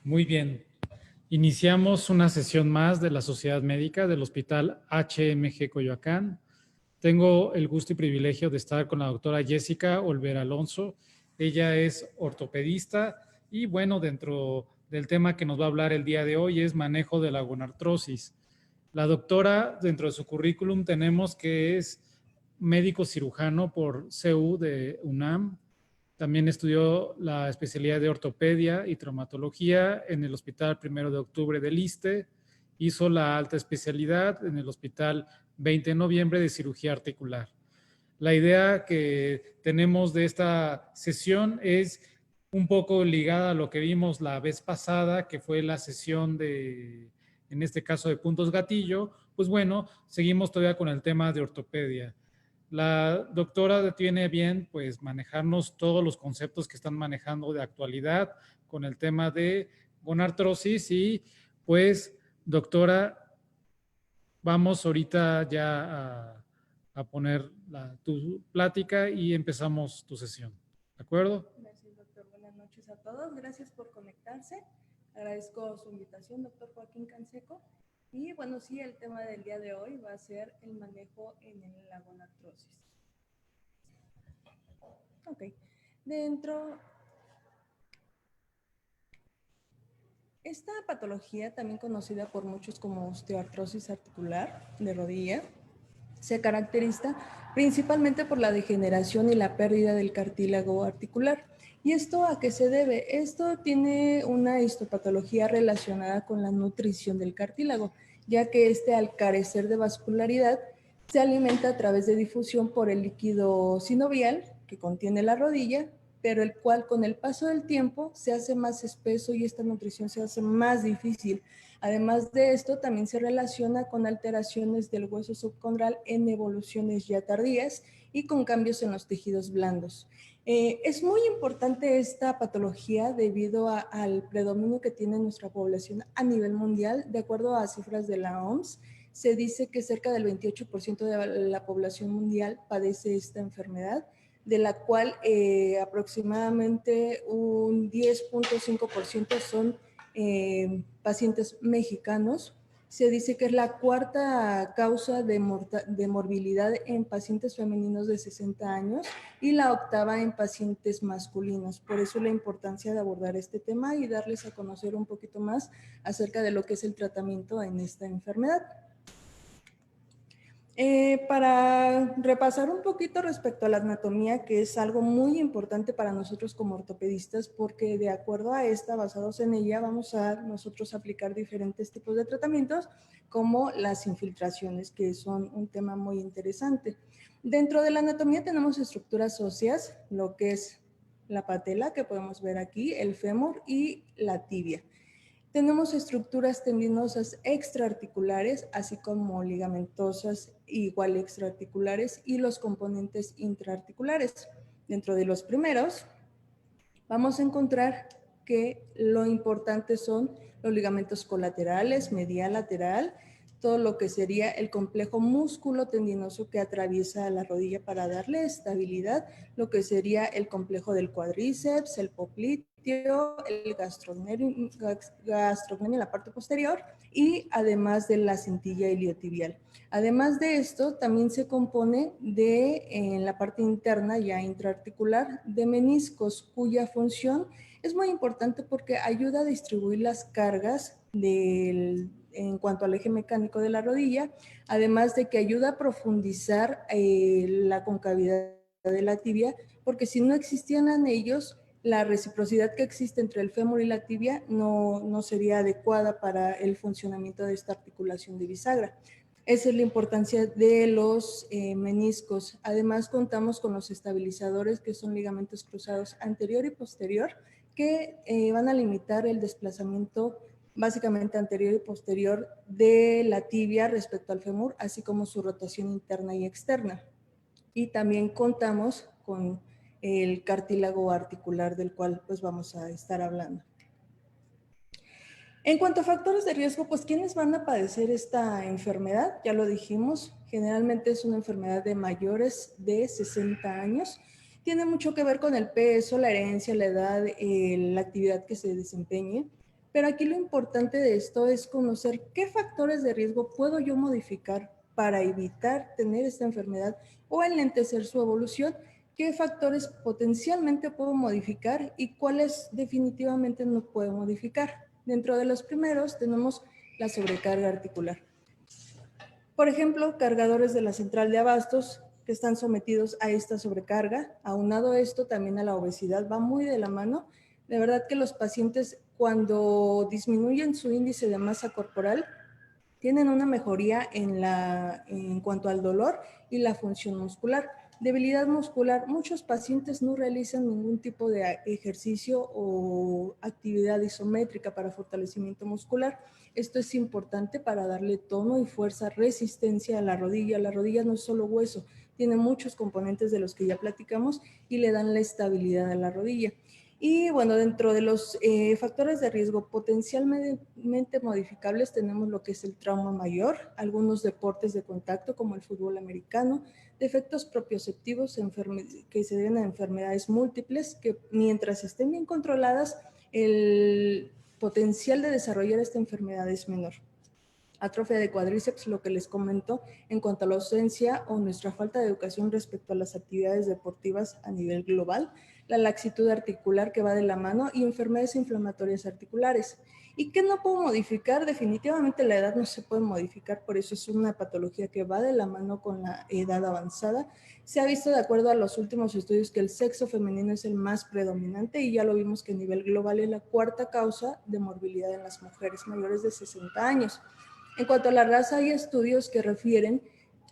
Muy bien. Iniciamos una sesión más de la Sociedad Médica del Hospital HMG Coyoacán. Tengo el gusto y privilegio de estar con la doctora Jessica Olvera Alonso. Ella es ortopedista y bueno, dentro del tema que nos va a hablar el día de hoy es manejo de la gonartrosis. La doctora, dentro de su currículum tenemos que es médico cirujano por CU de UNAM. También estudió la especialidad de ortopedia y traumatología en el Hospital 1 de Octubre del ISSSTE. Hizo la alta especialidad en el Hospital 20 de Noviembre de Cirugía Articular. La idea que tenemos de esta sesión es un poco ligada a lo que vimos la vez pasada, que fue la sesión de, en este caso, de puntos gatillo. Pues bueno, seguimos todavía con el tema de ortopedia. La doctora tiene bien pues manejarnos todos los conceptos que están manejando de actualidad con el tema de gonartrosis y pues doctora, vamos ahorita ya a poner tu plática y empezamos tu sesión. ¿De acuerdo? Gracias, doctor. Buenas noches a todos. Gracias por conectarse. Agradezco su invitación, doctor Joaquín Canseco. Y bueno, sí, el tema del día de hoy va a ser el manejo en la gonartrosis. Ok. Esta patología, también conocida por muchos como osteoartrosis articular de rodilla, se caracteriza principalmente por la degeneración y la pérdida del cartílago articular. ¿Y esto a qué se debe? Esto tiene una histopatología relacionada con la nutrición del cartílago, ya que este, al carecer de vascularidad, se alimenta a través de difusión por el líquido sinovial que contiene la rodilla, pero el cual con el paso del tiempo se hace más espeso y esta nutrición se hace más difícil. Además de esto, también se relaciona con alteraciones del hueso subcondral en evoluciones ya tardías y con cambios en los tejidos blandos. Es muy importante esta patología debido al predominio que tiene nuestra población a nivel mundial. De acuerdo a cifras de la OMS, se dice que cerca del 28% de la población mundial padece esta enfermedad, de la cual aproximadamente un 10.5% son pacientes mexicanos. Se dice que es la cuarta causa de morbilidad en pacientes femeninos de 60 años y la octava en pacientes masculinos. Por eso la importancia de abordar este tema y darles a conocer un poquito más acerca de lo que es el tratamiento en esta enfermedad. Para repasar un poquito respecto a la anatomía, que es algo muy importante para nosotros como ortopedistas, porque de acuerdo a esta, basados en ella, vamos a nosotros aplicar diferentes tipos de tratamientos, como las infiltraciones, que son un tema muy interesante. Dentro de la anatomía tenemos estructuras óseas, lo que es la patela, que podemos ver aquí, el fémur y la tibia. Tenemos estructuras tendinosas extraarticulares, así como ligamentosas igual extraarticulares y los componentes intraarticulares. Dentro de los primeros, vamos a encontrar que lo importante son los ligamentos colaterales, medial, lateral, todo lo que sería el complejo músculo tendinoso que atraviesa la rodilla para darle estabilidad, lo que sería el complejo del cuádriceps, el popliteo, el gastrocnemio en la parte posterior y además de la cintilla iliotibial. Además de esto, también se compone de, en la parte interna ya intraarticular, de meniscos, cuya función es muy importante porque ayuda a distribuir las cargas en cuanto al eje mecánico de la rodilla, además de que ayuda a profundizar la concavidad de la tibia, porque si no existieran ellos, la reciprocidad que existe entre el fémur y la tibia no sería adecuada para el funcionamiento de esta articulación de bisagra. Esa es la importancia de los meniscos. Además, contamos con los estabilizadores, que son ligamentos cruzados anterior y posterior, que van a limitar el desplazamiento básicamente anterior y posterior de la tibia respecto al fémur, así como su rotación interna y externa. Y también contamos con el cartílago articular, del cual pues vamos a estar hablando. En cuanto a factores de riesgo, pues ¿quiénes van a padecer esta enfermedad? Ya lo dijimos, generalmente es una enfermedad de mayores de 60 años. Tiene mucho que ver con el peso, la herencia, la edad, la actividad que se desempeñe. Pero aquí lo importante de esto es conocer qué factores de riesgo puedo yo modificar para evitar tener esta enfermedad o enlentecer su evolución, qué factores potencialmente puedo modificar y cuáles definitivamente no puedo modificar. Dentro de los primeros tenemos la sobrecarga articular. Por ejemplo, cargadores de la central de abastos que están sometidos a esta sobrecarga. Aunado a esto, también a la obesidad, va muy de la mano. De verdad que los pacientes, cuando disminuyen su índice de masa corporal, tienen una mejoría en cuanto al dolor y la función muscular. Debilidad muscular, muchos pacientes no realizan ningún tipo de ejercicio o actividad isométrica para fortalecimiento muscular. Esto es importante para darle tono y fuerza, resistencia a la rodilla. La rodilla no es solo hueso, tiene muchos componentes de los que ya platicamos y le dan la estabilidad a la rodilla. Y bueno, dentro de los factores de riesgo potencialmente modificables tenemos lo que es el trauma mayor, algunos deportes de contacto como el fútbol americano, defectos propioceptivos que se deben a enfermedades múltiples que mientras estén bien controladas, el potencial de desarrollar esta enfermedad es menor. Atrofia de cuádriceps, lo que les comento en cuanto a la ausencia o nuestra falta de educación respecto a las actividades deportivas a nivel global, la laxitud articular que va de la mano y enfermedades inflamatorias articulares. ¿Y qué no puedo modificar? Definitivamente la edad no se puede modificar, por eso es una patología que va de la mano con la edad avanzada. Se ha visto de acuerdo a los últimos estudios que el sexo femenino es el más predominante y ya lo vimos que a nivel global es la cuarta causa de morbilidad en las mujeres mayores de 60 años. En cuanto a la raza, hay estudios que refieren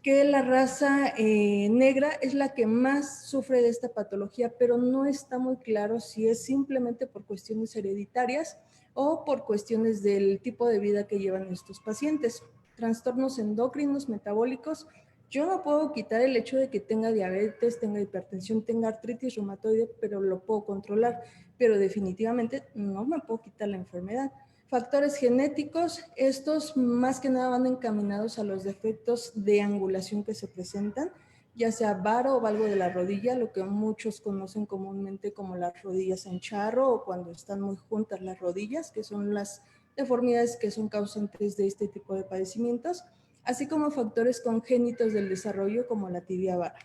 que la raza negra es la que más sufre de esta patología, pero no está muy claro si es simplemente por cuestiones hereditarias o por cuestiones del tipo de vida que llevan estos pacientes. Trastornos endocrinos, metabólicos. Yo no puedo quitar el hecho de que tenga diabetes, tenga hipertensión, tenga artritis reumatoide, pero lo puedo controlar. Pero definitivamente no me puedo quitar la enfermedad. Factores genéticos, estos más que nada van encaminados a los defectos de angulación que se presentan, ya sea varo o valgo de la rodilla, lo que muchos conocen comúnmente como las rodillas en charro o cuando están muy juntas las rodillas, que son las deformidades que son causantes de este tipo de padecimientos, así como factores congénitos del desarrollo como la tibia vara.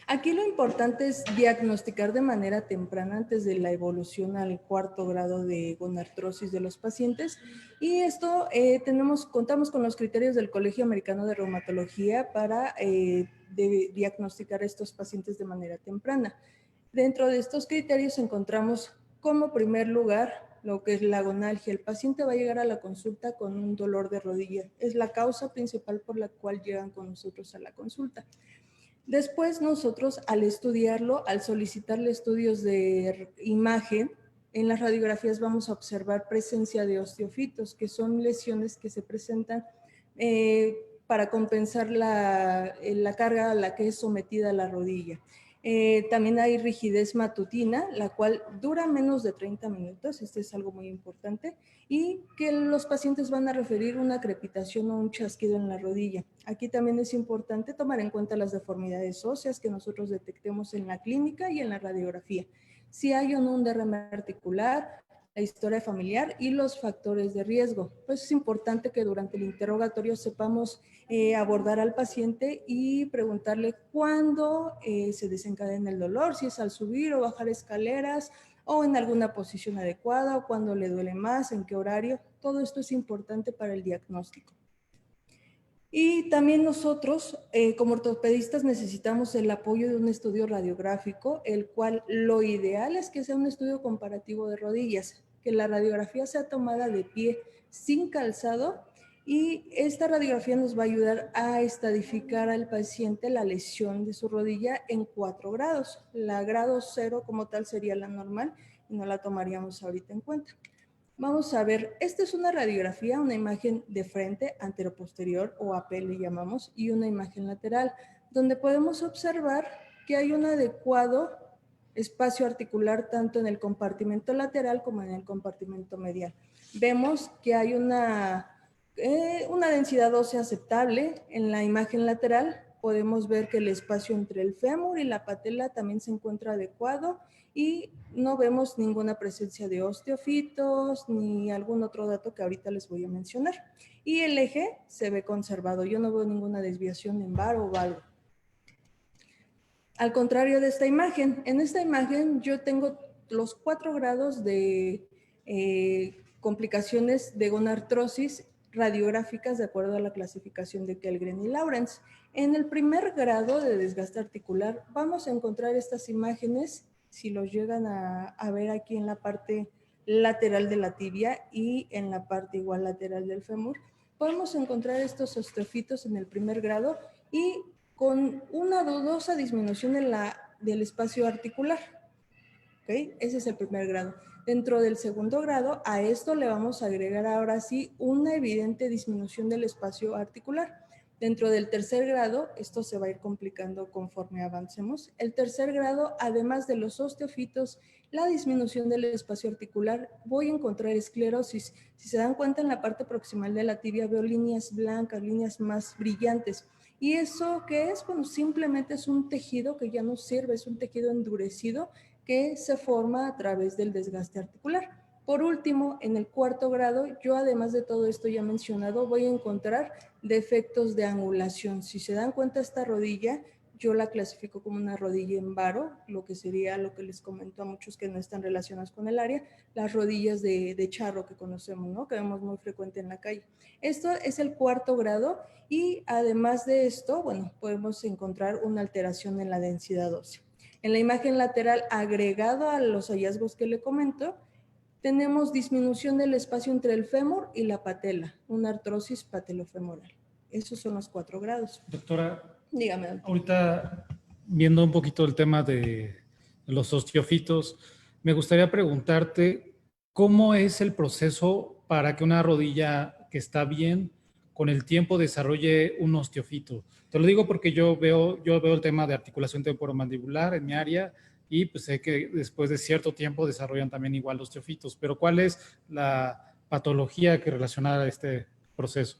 Aquí lo importante es diagnosticar de manera temprana antes de la evolución al cuarto grado de gonartrosis de los pacientes y esto contamos con los criterios del Colegio Americano de Reumatología para diagnosticar a estos pacientes de manera temprana. Dentro de estos criterios encontramos como primer lugar lo que es la gonalgia. El paciente va a llegar a la consulta con un dolor de rodilla. Es la causa principal por la cual llegan con nosotros a la consulta. Después nosotros al estudiarlo, al solicitarle estudios de imagen, en las radiografías vamos a observar presencia de osteofitos, que son lesiones que se presentan para compensar la carga a la que es sometida la rodilla. También hay rigidez matutina, la cual dura menos de 30 minutos, este es algo muy importante, y que los pacientes van a referir una crepitación o un chasquido en la rodilla. Aquí también es importante tomar en cuenta las deformidades óseas que nosotros detectemos en la clínica y en la radiografía. Si hay o no un derrame articular, la historia familiar y los factores de riesgo. Pues es importante que durante el interrogatorio sepamos abordar al paciente y preguntarle cuándo se desencadena el dolor, si es al subir o bajar escaleras o en alguna posición adecuada o cuándo le duele más, en qué horario. Todo esto es importante para el diagnóstico. Y también nosotros, como ortopedistas, necesitamos el apoyo de un estudio radiográfico, el cual lo ideal es que sea un estudio comparativo de rodillas, que la radiografía sea tomada de pie sin calzado y esta radiografía nos va a ayudar a estadificar al paciente la lesión de su rodilla en 4 grados. La grado 0 como tal sería la normal y no la tomaríamos ahorita en cuenta. Vamos a ver, esta es una radiografía, una imagen de frente, anteroposterior o AP le llamamos, y una imagen lateral, donde podemos observar que hay un adecuado espacio articular tanto en el compartimento lateral como en el compartimento medial. Vemos que hay una densidad ósea aceptable en la imagen lateral, podemos ver que el espacio entre el fémur y la patela también se encuentra adecuado y no vemos ninguna presencia de osteofitos ni algún otro dato que ahorita les voy a mencionar. Y el eje se ve conservado, yo no veo ninguna desviación en varo o valgo. Al contrario de esta imagen, en esta imagen yo tengo los 4 grados de complicaciones de gonartrosis radiográficas de acuerdo a la clasificación de Kellgren y Lawrence. En el primer grado de desgaste articular vamos a encontrar estas imágenes, si los llegan a ver aquí en la parte lateral de la tibia y en la parte igual lateral del fémur, podemos encontrar estos osteofitos en el primer grado y con una dudosa disminución del espacio articular. ¿Okay? Ese es el primer grado. Dentro del segundo grado, a esto le vamos a agregar ahora sí una evidente disminución del espacio articular. Dentro del tercer grado, esto se va a ir complicando conforme avancemos. El tercer grado, además de los osteofitos, la disminución del espacio articular, voy a encontrar esclerosis. Si se dan cuenta, en la parte proximal de la tibia veo líneas blancas, líneas más brillantes. ¿Y eso qué es? Bueno, simplemente es un tejido que ya no sirve, es un tejido endurecido que se forma a través del desgaste articular. Por último, en el cuarto grado, yo además de todo esto ya mencionado, voy a encontrar defectos de angulación. Si se dan cuenta, esta rodilla, yo la clasifico como una rodilla en varo, lo que sería lo que les comento a muchos que no están relacionados con el área, las rodillas de charro que conocemos, ¿no? Que vemos muy frecuente en la calle. Esto es el cuarto grado y además de esto, bueno, podemos encontrar una alteración en la densidad ósea. En la imagen lateral, agregado a los hallazgos que le comento, tenemos disminución del espacio entre el fémur y la patela, una artrosis patelofemoral. Esos son los 4 grados. Doctora, dígame, doctor. Ahorita viendo un poquito el tema de los osteofitos, me gustaría preguntarte cómo es el proceso para que una rodilla que está bien con el tiempo desarrolle un osteofito. Te lo digo porque yo veo el tema de articulación temporomandibular en mi área y pues sé que después de cierto tiempo desarrollan también igual osteofitos, pero ¿cuál es la patología que relaciona a este proceso?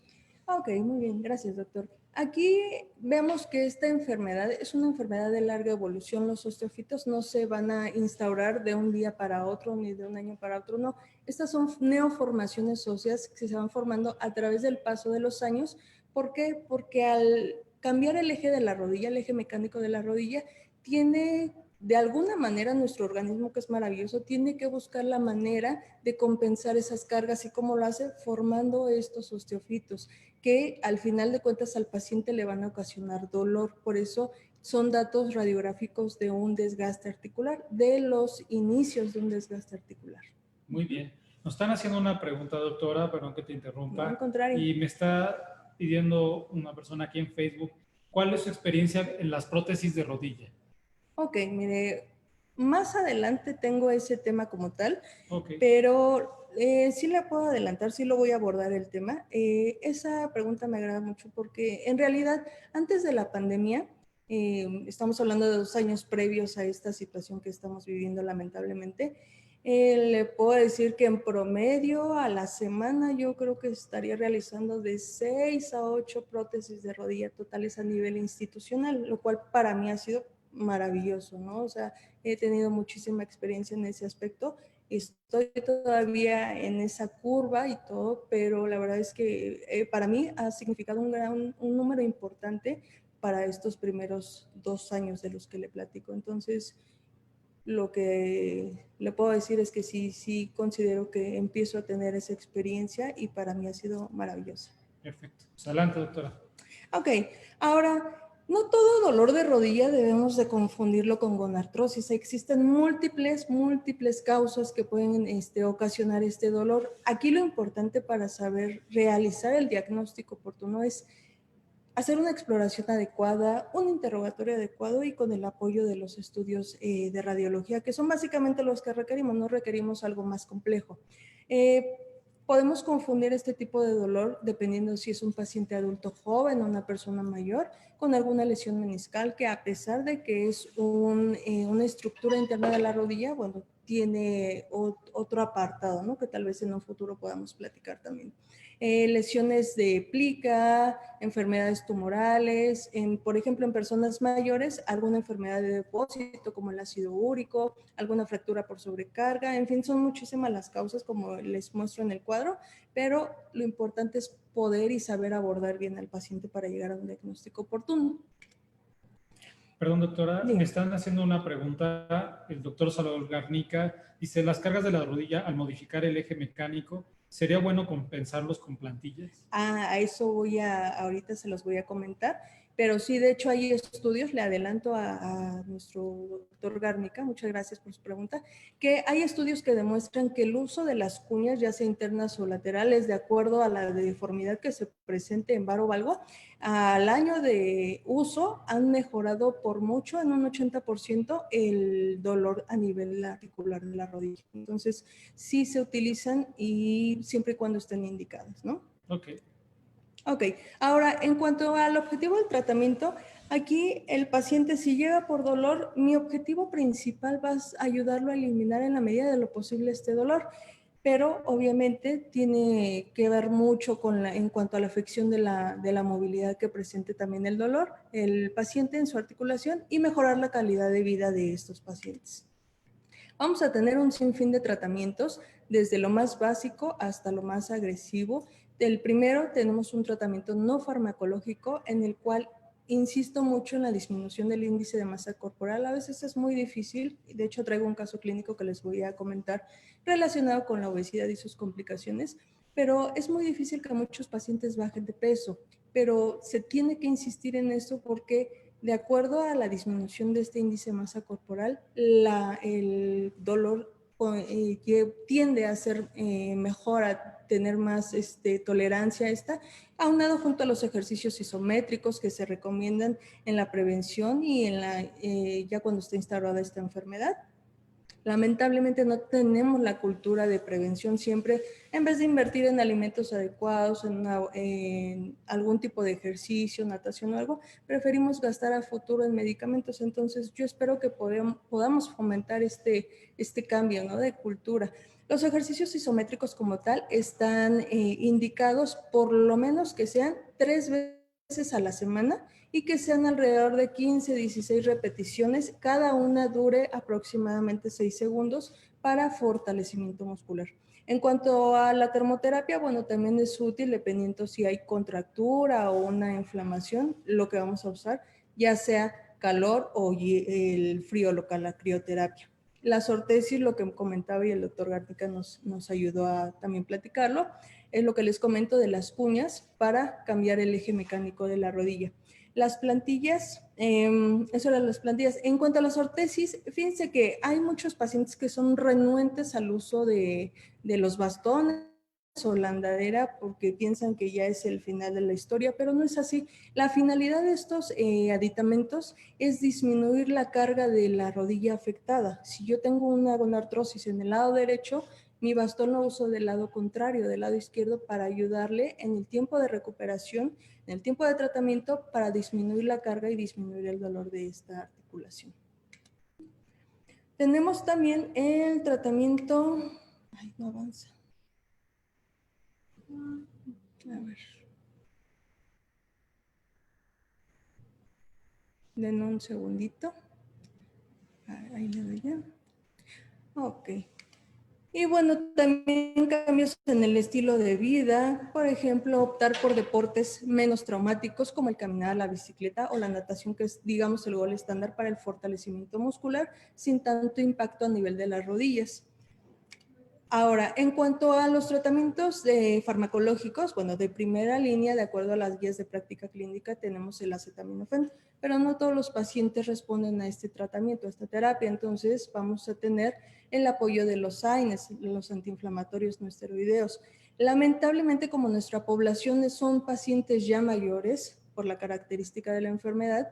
Ok, muy bien, gracias, doctor. Aquí vemos que esta enfermedad es una enfermedad de larga evolución. Los osteofitos no se van a instaurar de un día para otro ni de un año para otro, no. Estas son neoformaciones óseas que se van formando a través del paso de los años. ¿Por qué? Porque al cambiar el eje de la rodilla, el eje mecánico de la rodilla, tiene de alguna manera nuestro organismo, que es maravilloso, tiene que buscar la manera de compensar esas cargas. ¿Y cómo lo hace? Formando estos osteofitos, que al final de cuentas al paciente le van a ocasionar dolor. Por eso son datos radiográficos de un desgaste articular, de los inicios de un desgaste articular. Muy bien. Nos están haciendo una pregunta, doctora, perdón que te interrumpa. No, al contrario. Y me está pidiendo una persona aquí en Facebook, ¿cuál es su experiencia en las prótesis de rodilla? Ok, mire, más adelante tengo ese tema como tal, Okay. pero sí le puedo adelantar, sí lo voy a abordar el tema. Esa pregunta me agrada mucho porque en realidad antes de la pandemia, estamos hablando de 2 años previos a esta situación que estamos viviendo lamentablemente, le puedo decir que en promedio a la semana yo creo que estaría realizando de 6 a 8 prótesis de rodilla totales a nivel institucional, lo cual para mí ha sido maravilloso, ¿no? O sea, he tenido muchísima experiencia en ese aspecto. Estoy todavía en esa curva y todo, pero la verdad es que para mí ha significado un número importante para estos primeros 2 años de los que le platico. Entonces, lo que le puedo decir es que sí considero que empiezo a tener esa experiencia y para mí ha sido maravillosa. Perfecto. Pues adelante, doctora. Ok, ahora, no todo dolor de rodilla debemos de confundirlo con gonartrosis. Existen múltiples causas que pueden ocasionar este dolor. Aquí lo importante para saber realizar el diagnóstico oportuno es hacer una exploración adecuada, un interrogatorio adecuado y con el apoyo de los estudios de radiología, que son básicamente los que requerimos, no requerimos algo más complejo. Podemos confundir este tipo de dolor dependiendo si es un paciente adulto joven o una persona mayor con alguna lesión meniscal que, a pesar de que es una estructura interna de la rodilla, bueno, tiene otro apartado, ¿no? Que tal vez en un futuro podamos platicar también. Lesiones de plica, enfermedades tumorales, por ejemplo, en personas mayores, alguna enfermedad de depósito como el ácido úrico, alguna fractura por sobrecarga, en fin, son muchísimas las causas como les muestro en el cuadro, pero lo importante es poder y saber abordar bien al paciente para llegar a un diagnóstico oportuno. Perdón, doctora, Dígame. me están haciendo una pregunta. El doctor Salvador Garnica dice, las cargas de la rodilla al modificar el eje mecánico, ¿sería bueno compensarlos con plantillas? A eso ahorita se los voy a comentar, pero sí, de hecho hay estudios, le adelanto a nuestro doctor Garnica, muchas gracias por su pregunta, que hay estudios que demuestran que el uso de las cuñas, ya sea internas o laterales, de acuerdo a la deformidad que se presente en varo valgo, al año de uso han mejorado por mucho, en un 80%, el dolor a nivel articular de la rodilla. Entonces, sí se utilizan y siempre y cuando estén indicadas, ¿no? Ok. Ok, ahora en cuanto al objetivo del tratamiento, aquí el paciente si llega por dolor, mi objetivo principal va a ayudarlo a eliminar en la medida de lo posible este dolor, pero obviamente tiene que ver mucho en cuanto a la afección de la movilidad que presente también el dolor, el paciente en su articulación y mejorar la calidad de vida de estos pacientes. Vamos a tener un sinfín de tratamientos, desde lo más básico hasta lo más agresivo. Del primero tenemos un tratamiento no farmacológico en el cual insisto mucho en la disminución del índice de masa corporal. A veces es muy difícil, de hecho traigo un caso clínico que les voy a comentar relacionado con la obesidad y sus complicaciones, pero es muy difícil que muchos pacientes bajen de peso, pero se tiene que insistir en esto porque de acuerdo a la disminución de este índice de masa corporal, el dolor tiende a ser mejor, a tener más tolerancia a esta, aunado junto a los ejercicios isométricos que se recomiendan en la prevención y ya cuando está instaurada esta enfermedad. Lamentablemente no tenemos la cultura de prevención siempre. En vez de invertir en alimentos adecuados, en algún tipo de ejercicio, natación o algo, preferimos gastar a futuro en medicamentos. Entonces yo espero que podamos fomentar este cambio, ¿no?, de cultura. Los ejercicios isométricos como tal están indicados por lo menos que sean 3 veces a la semana y que sean alrededor de 15, 16 repeticiones, cada una dure aproximadamente 6 segundos para fortalecimiento muscular. En cuanto a la termoterapia, bueno, también es útil dependiendo si hay contractura o una inflamación, lo que vamos a usar, ya sea calor o el frío local, la crioterapia. La sortesis, lo que comentaba y el doctor Gartica nos ayudó a también platicarlo, es lo que les comento de las cuñas para cambiar el eje mecánico de la rodilla. Las plantillas, eso eran las plantillas. En cuanto a las ortesis, fíjense que hay muchos pacientes que son renuentes al uso de los bastones o la andadera porque piensan que ya es el final de la historia, pero no es así. La finalidad de estos aditamentos es disminuir la carga de la rodilla afectada. Si yo tengo una gonartrosis en el lado derecho, mi bastón lo uso del lado contrario, del lado izquierdo, para ayudarle en el tiempo de recuperación, en el tiempo de tratamiento, para disminuir la carga y disminuir el dolor de esta articulación. Tenemos también el tratamiento... Ay, no avanza. A ver. Denme un segundito. Ahí le doy ya. Ok. Y bueno, también cambios en el estilo de vida, por ejemplo, optar por deportes menos traumáticos como el caminar, la bicicleta o la natación, que es, digamos, el gol estándar para el fortalecimiento muscular sin tanto impacto a nivel de las rodillas. Ahora, en cuanto a los tratamientos farmacológicos, bueno, de primera línea, de acuerdo a las guías de práctica clínica, tenemos el acetaminofén, pero no todos los pacientes responden a este tratamiento, a esta terapia. Entonces, vamos a tener el apoyo de los AINES, los antiinflamatorios no esteroideos. Lamentablemente, como nuestra población son pacientes ya mayores, por la característica de la enfermedad,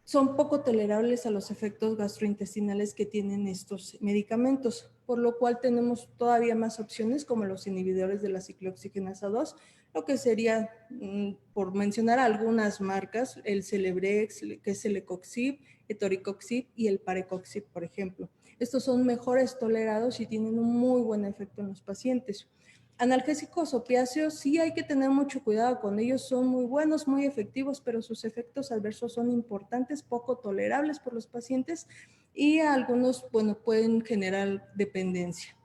son poco tolerables a los efectos gastrointestinales que tienen estos medicamentos, por lo cual tenemos todavía más opciones como los inhibidores de la ciclooxigenasa 2, lo que sería, por mencionar algunas marcas, el Celebrex, que es el Ecoxib, Etoricoxib y el Parecoxib, por ejemplo. Estos son mejores tolerados y tienen un muy buen efecto en los pacientes. Analgésicos opiáceos, sí hay que tener mucho cuidado con ellos, son muy buenos, muy efectivos, pero sus efectos adversos son importantes, poco tolerables por los pacientes y algunos, bueno, pueden generar dependencia.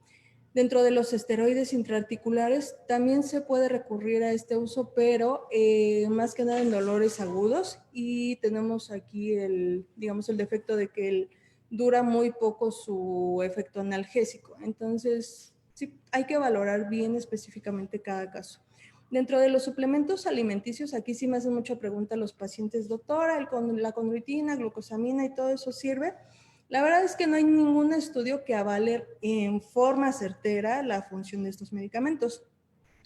Dentro de los esteroides intraarticulares también se puede recurrir a este uso, pero más que nada en dolores agudos, y tenemos aquí digamos, el defecto de que dura muy poco su efecto analgésico. Entonces, sí, hay que valorar bien específicamente cada caso. Dentro de los suplementos alimenticios, aquí sí me hacen mucha pregunta los pacientes, doctora, la condroitina, glucosamina y todo eso sirve. La verdad es que no hay ningún estudio que avale en forma certera la función de estos medicamentos.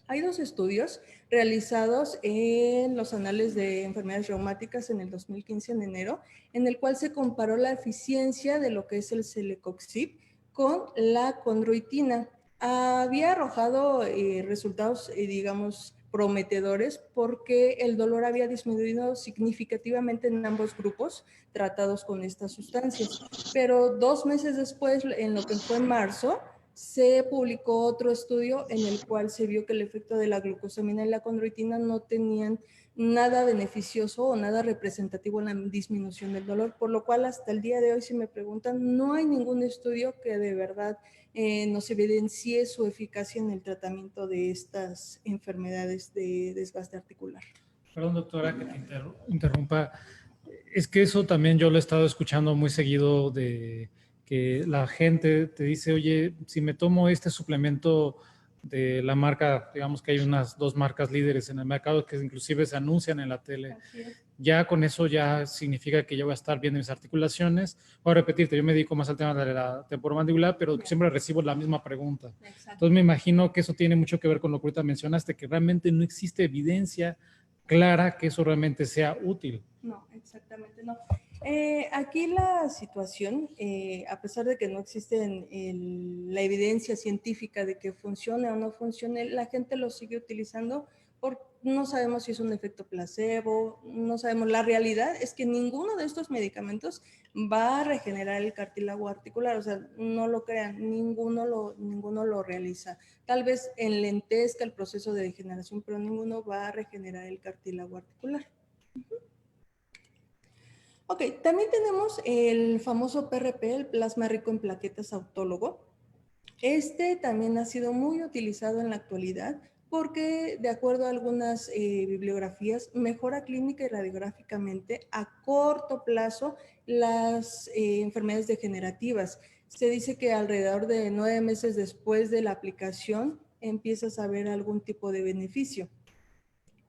Hay 2 estudios realizados en los anales de enfermedades reumáticas en el 2015, en enero, en el cual se comparó la eficiencia de lo que es el Celecoxib con la condroitina. Había arrojado resultados, digamos, prometedores porque el dolor había disminuido significativamente en ambos grupos tratados con estas sustancias. Pero 2 meses después, en lo que fue en marzo, se publicó otro estudio en el cual se vio que el efecto de la glucosamina y la condroitina no tenían nada beneficioso o nada representativo en la disminución del dolor, por lo cual hasta el día de hoy, si me preguntan, no hay ningún estudio que de verdad nos evidencie su eficacia en el tratamiento de estas enfermedades de desgaste articular. Perdón, doctora, que te interrumpa. Es que eso también yo lo he estado escuchando muy seguido, de que la gente te dice, oye, si me tomo este suplemento de la marca, digamos que hay unas 2 marcas líderes en el mercado que inclusive se anuncian en la tele, ya con eso ya significa que yo voy a estar bien en mis articulaciones. Voy a repetirte, yo me dedico más al tema de la temporomandibular, pero siempre recibo la misma pregunta. Exacto. Entonces me imagino que eso tiene mucho que ver con lo que ahorita mencionaste, que realmente no existe evidencia clara que eso realmente sea útil. No, exactamente no. Aquí la situación, a pesar de que no existe la evidencia científica de que funcione o no funcione, la gente lo sigue utilizando porque no sabemos si es un efecto placebo, no sabemos. La realidad es que ninguno de estos medicamentos va a regenerar el cartílago articular, o sea, no lo crean, ninguno lo realiza. Tal vez enlentezca el proceso de degeneración, pero ninguno va a regenerar el cartílago articular. Ok, también tenemos el famoso PRP, el plasma rico en plaquetas autólogo. Este también ha sido muy utilizado en la actualidad porque, de acuerdo a algunas bibliografías, mejora clínica y radiográficamente a corto plazo las enfermedades degenerativas. Se dice que alrededor de 9 meses después de la aplicación empiezas a ver algún tipo de beneficio,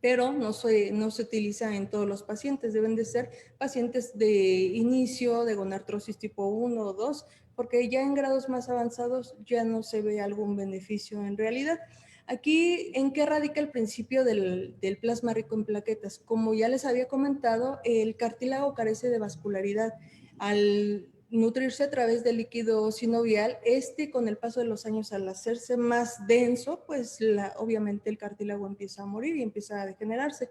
pero no se utiliza en todos los pacientes. Deben de ser pacientes de inicio de gonartrosis tipo 1 o 2, porque ya en grados más avanzados ya no se ve algún beneficio en realidad. Aquí, ¿en qué radica el principio del plasma rico en plaquetas? Como ya les había comentado, el cartílago carece de vascularidad. Al nutrirse a través del líquido sinovial, con el paso de los años, al hacerse más denso, pues obviamente el cartílago empieza a morir y empieza a degenerarse.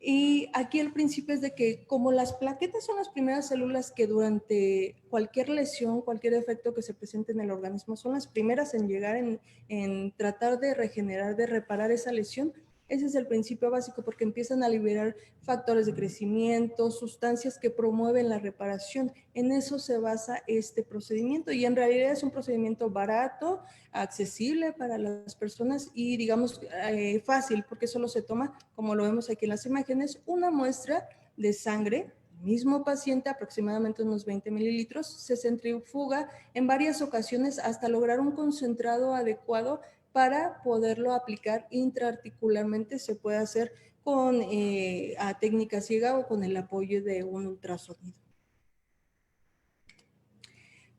Y aquí el principio es de que como las plaquetas son las primeras células que durante cualquier lesión, cualquier efecto que se presente en el organismo, son las primeras en llegar en tratar de regenerar, de reparar esa lesión. Ese es el principio básico, porque empiezan a liberar factores de crecimiento, sustancias que promueven la reparación. En eso se basa este procedimiento, y en realidad es un procedimiento barato, accesible para las personas y, digamos, fácil, porque solo se toma, como lo vemos aquí en las imágenes, una muestra de sangre, mismo paciente, aproximadamente unos 20 mililitros, se centrifuga en varias ocasiones hasta lograr un concentrado adecuado para poderlo aplicar intraarticularmente. Se puede hacer con a técnica ciega o con el apoyo de un ultrasonido.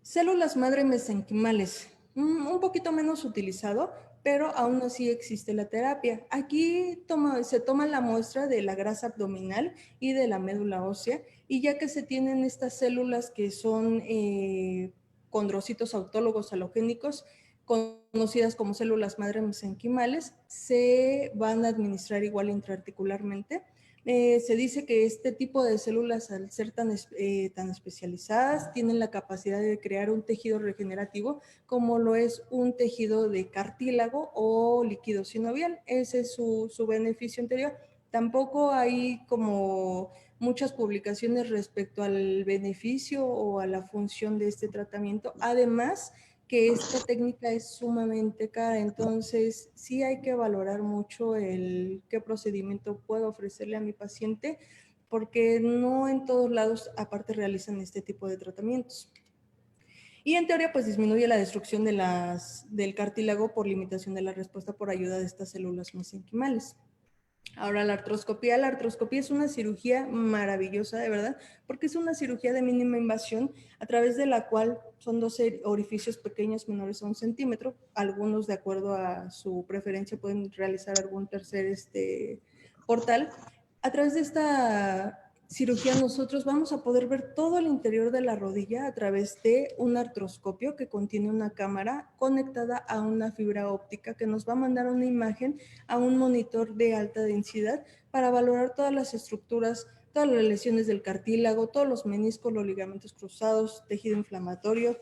Células madre mesenquimales, un poquito menos utilizado, pero aún así existe la terapia. Aquí se toma la muestra de la grasa abdominal y de la médula ósea, y ya que se tienen estas células que son condrocitos autólogos halogénicos, conocidas como células madre mesenquimales, se van a administrar igual intraarticularmente. Se dice que este tipo de células, al ser tan especializadas, tienen la capacidad de crear un tejido regenerativo, como lo es un tejido de cartílago o líquido sinovial. Ese es su beneficio anterior. Tampoco hay como muchas publicaciones respecto al beneficio o a la función de este tratamiento. Además, que esta técnica es sumamente cara, entonces sí hay que valorar mucho qué procedimiento puedo ofrecerle a mi paciente, porque no en todos lados aparte realizan este tipo de tratamientos. Y en teoría pues disminuye la destrucción del cartílago por limitación de la respuesta por ayuda de estas células mesenquimales. Ahora la artroscopía es una cirugía maravillosa, de verdad, porque es una cirugía de mínima invasión a través de la cual son 12 orificios pequeños menores a 1 centímetro. Algunos, de acuerdo a su preferencia, pueden realizar algún tercer portal. A través de esta cirugía nosotros vamos a poder ver todo el interior de la rodilla a través de un artroscopio que contiene una cámara conectada a una fibra óptica que nos va a mandar una imagen a un monitor de alta densidad para valorar todas las estructuras, todas las lesiones del cartílago, todos los meniscos, los ligamentos cruzados, tejido inflamatorio.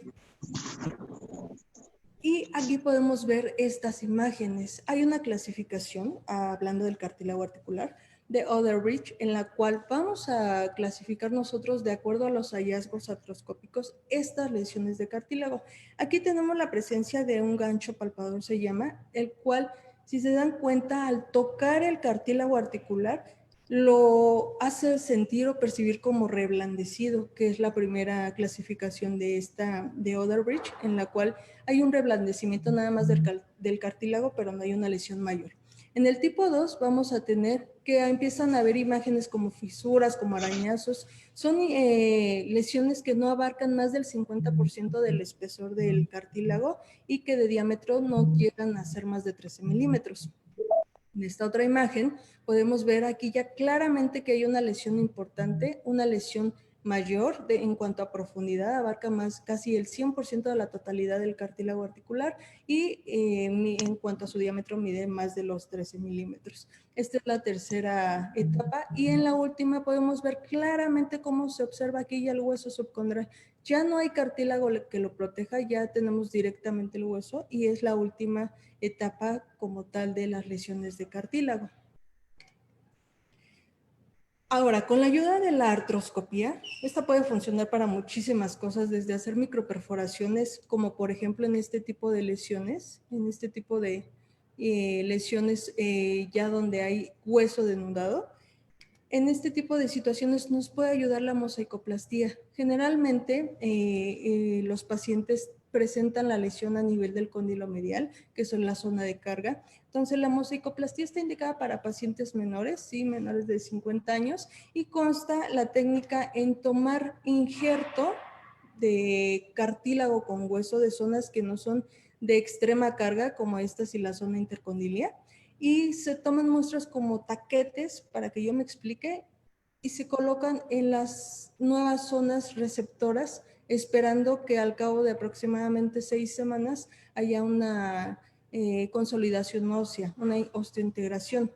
Y aquí podemos ver estas imágenes. Hay una clasificación, hablando del cartílago articular, de Otherbridge, en la cual vamos a clasificar nosotros, de acuerdo a los hallazgos artroscópicos, estas lesiones de cartílago. Aquí tenemos la presencia de un gancho palpador, se llama, el cual, si se dan cuenta, al tocar el cartílago articular, lo hace sentir o percibir como reblandecido, que es la primera clasificación de Otherbridge, en la cual hay un reblandecimiento nada más del cartílago, pero no hay una lesión mayor. En el tipo 2 vamos a tener que empiezan a haber imágenes como fisuras, como arañazos. Son lesiones que no abarcan más del 50% del espesor del cartílago y que de diámetro no llegan a ser más de 13 milímetros. En esta otra imagen podemos ver aquí ya claramente que hay una lesión importante, una lesión mayor en cuanto a profundidad, abarca más casi el 100% de la totalidad del cartílago articular y en cuanto a su diámetro mide más de los 13 milímetros. Esta es la tercera etapa y en la última podemos ver claramente cómo se observa aquí ya el hueso subcondral. Ya no hay cartílago que lo proteja, ya tenemos directamente el hueso y es la última etapa como tal de las lesiones de cartílago. Ahora, con la ayuda de la artroscopía, esta puede funcionar para muchísimas cosas, desde hacer microperforaciones, como por ejemplo en este tipo de lesiones, lesiones ya donde hay hueso denudado. En este tipo de situaciones nos puede ayudar la mosaicoplastía. Generalmente los pacientes presentan la lesión a nivel del cóndilo medial, que es en la zona de carga. Entonces la mosaicoplastía está indicada para pacientes menores, sí, menores de 50 años, y consta la técnica en tomar injerto de cartílago con hueso de zonas que no son de extrema carga, como estas y la zona intercondilia, y se toman muestras como taquetes, para que yo me explique, y se colocan en las nuevas zonas receptoras, esperando que al cabo de aproximadamente 6 semanas haya una consolidación ósea, una osteointegración.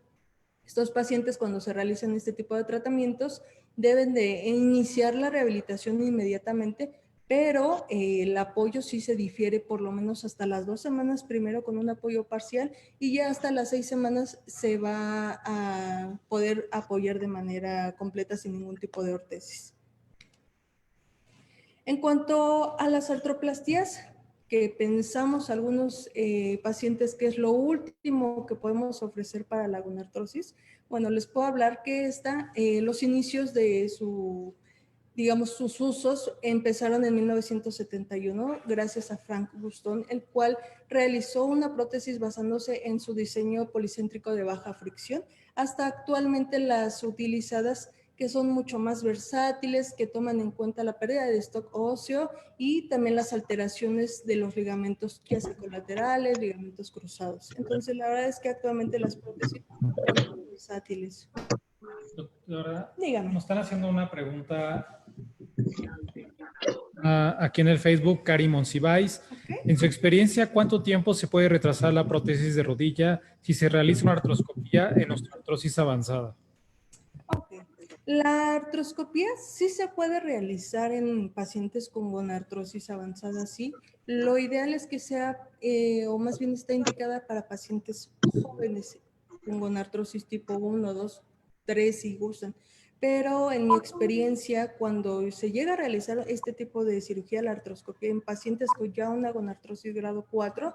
Estos pacientes, cuando se realizan este tipo de tratamientos, deben de iniciar la rehabilitación inmediatamente, pero el apoyo sí se difiere por lo menos hasta las 2 semanas, primero con un apoyo parcial, y ya hasta las 6 semanas se va a poder apoyar de manera completa sin ningún tipo de ortesis. En cuanto a las artroplastías, que pensamos algunos pacientes que es lo último que podemos ofrecer para la gonartrosis, bueno, les puedo hablar que los inicios de sus usos empezaron en 1971 gracias a Frank Buston, el cual realizó una prótesis basándose en su diseño policéntrico de baja fricción, hasta actualmente las utilizadas, que son mucho más versátiles, que toman en cuenta la pérdida de stock óseo y también las alteraciones de los ligamentos, ya sea colaterales, ligamentos cruzados. Entonces, la verdad es que actualmente las prótesis son muy versátiles. Doctora, Dígame. nos están haciendo una pregunta Aquí en el Facebook, Cari Monsiváis. Ok. En su experiencia, ¿cuánto tiempo se puede retrasar la prótesis de rodilla si se realiza una artroscopía en osteoartrosis avanzada? Ok. La artroscopía sí se puede realizar en pacientes con gonartrosis avanzada, sí. Lo ideal es que sea, o más bien está indicada para pacientes jóvenes con gonartrosis tipo 1, 2, 3 si gustan. Pero en mi experiencia, cuando se llega a realizar este tipo de cirugía, la artroscopía en pacientes con ya una gonartrosis grado 4,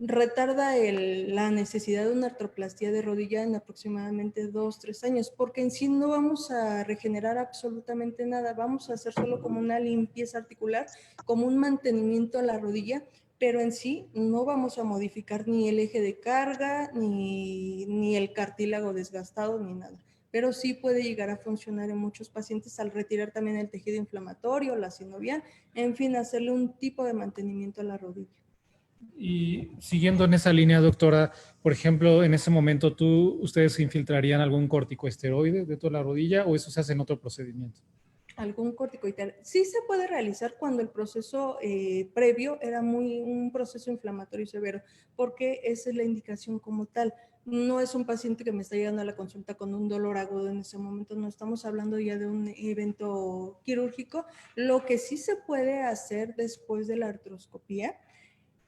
retarda la necesidad de una artroplastía de rodilla en aproximadamente 2, 3 años, porque en sí no vamos a regenerar absolutamente nada, vamos a hacer solo como una limpieza articular, como un mantenimiento a la rodilla, pero en sí no vamos a modificar ni el eje de carga, ni el cartílago desgastado, ni nada. Pero sí puede llegar a funcionar en muchos pacientes al retirar también el tejido inflamatorio, la sinovial, en fin, hacerle un tipo de mantenimiento a la rodilla. Y siguiendo en esa línea, doctora, por ejemplo, en ese momento, ¿ustedes infiltrarían algún corticoesteroide de toda la rodilla o eso se hace en otro procedimiento? Algún corticoide. Sí se puede realizar cuando el proceso previo era un proceso inflamatorio severo, porque esa es la indicación como tal. No es un paciente que me está llegando a la consulta con un dolor agudo en ese momento, no estamos hablando ya de un evento quirúrgico. Lo que sí se puede hacer después de la artroscopía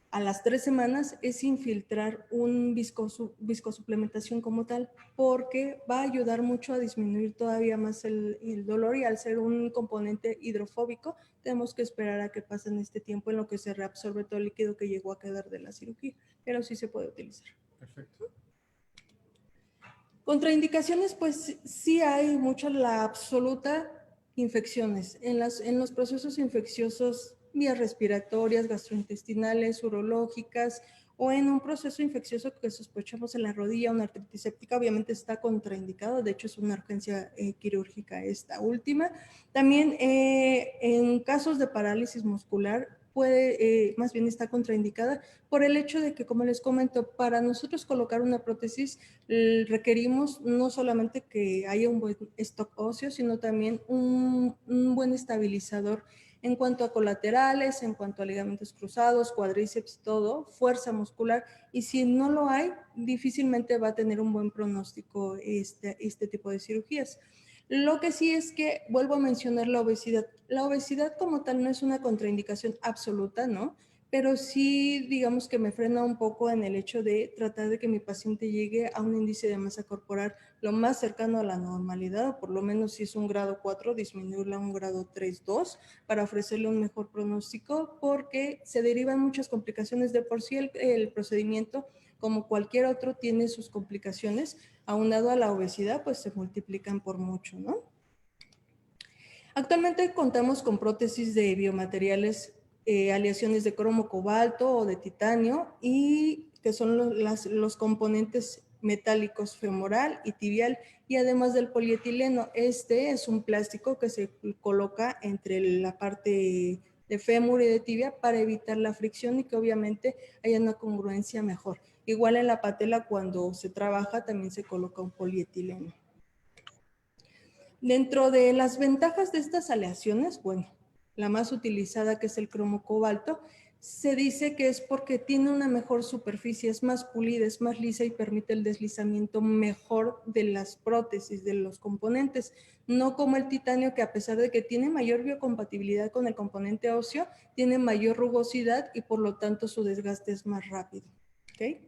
a las 3 semanas es infiltrar un viscosuplementación como tal, porque va a ayudar mucho a disminuir todavía más el dolor, y al ser un componente hidrofóbico, tenemos que esperar a que pasen este tiempo en lo que se reabsorbe todo el líquido que llegó a quedar de la cirugía, pero sí se puede utilizar. Perfecto. Contraindicaciones, pues sí hay muchas, la absoluta infecciones. En los procesos infecciosos, vías respiratorias, gastrointestinales, urológicas, o en un proceso infeccioso que sospechamos en la rodilla, una artritis séptica, obviamente está contraindicado, de hecho es una urgencia quirúrgica esta última. También en casos de parálisis muscular, más bien está contraindicada por el hecho de que, como les comento, para nosotros colocar una prótesis requerimos no solamente que haya un buen stock óseo, sino también un buen estabilizador en cuanto a colaterales, en cuanto a ligamentos cruzados, cuádriceps, todo, fuerza muscular, y si no lo hay, difícilmente va a tener un buen pronóstico este tipo de cirugías. Lo que sí es que, vuelvo a mencionar la obesidad. La obesidad como tal no es una contraindicación absoluta, ¿no? Pero sí, digamos que me frena un poco en el hecho de tratar de que mi paciente llegue a un índice de masa corporal lo más cercano a la normalidad, o por lo menos si es un grado 4, disminuirla a un grado 3, 2, para ofrecerle un mejor pronóstico, porque se derivan muchas complicaciones. De por sí el procedimiento, como cualquier otro, tiene sus complicaciones, aunado a la obesidad, pues se multiplican por mucho, ¿no? Actualmente contamos con prótesis de biomateriales, aleaciones de cromo cobalto o de titanio, y que son los componentes metálicos femoral y tibial, y además del polietileno. Este es un plástico que se coloca entre la parte de fémur y de tibia para evitar la fricción y que obviamente haya una congruencia mejor. Igual en la patela, cuando se trabaja, también se coloca un polietileno. Dentro de las ventajas de estas aleaciones, bueno, la más utilizada, que es el cromo cobalto, se dice que es porque tiene una mejor superficie, es más pulida, es más lisa y permite el deslizamiento mejor de las prótesis, de los componentes, no como el titanio, que a pesar de que tiene mayor biocompatibilidad con el componente óseo, tiene mayor rugosidad y por lo tanto su desgaste es más rápido. ¿Okay?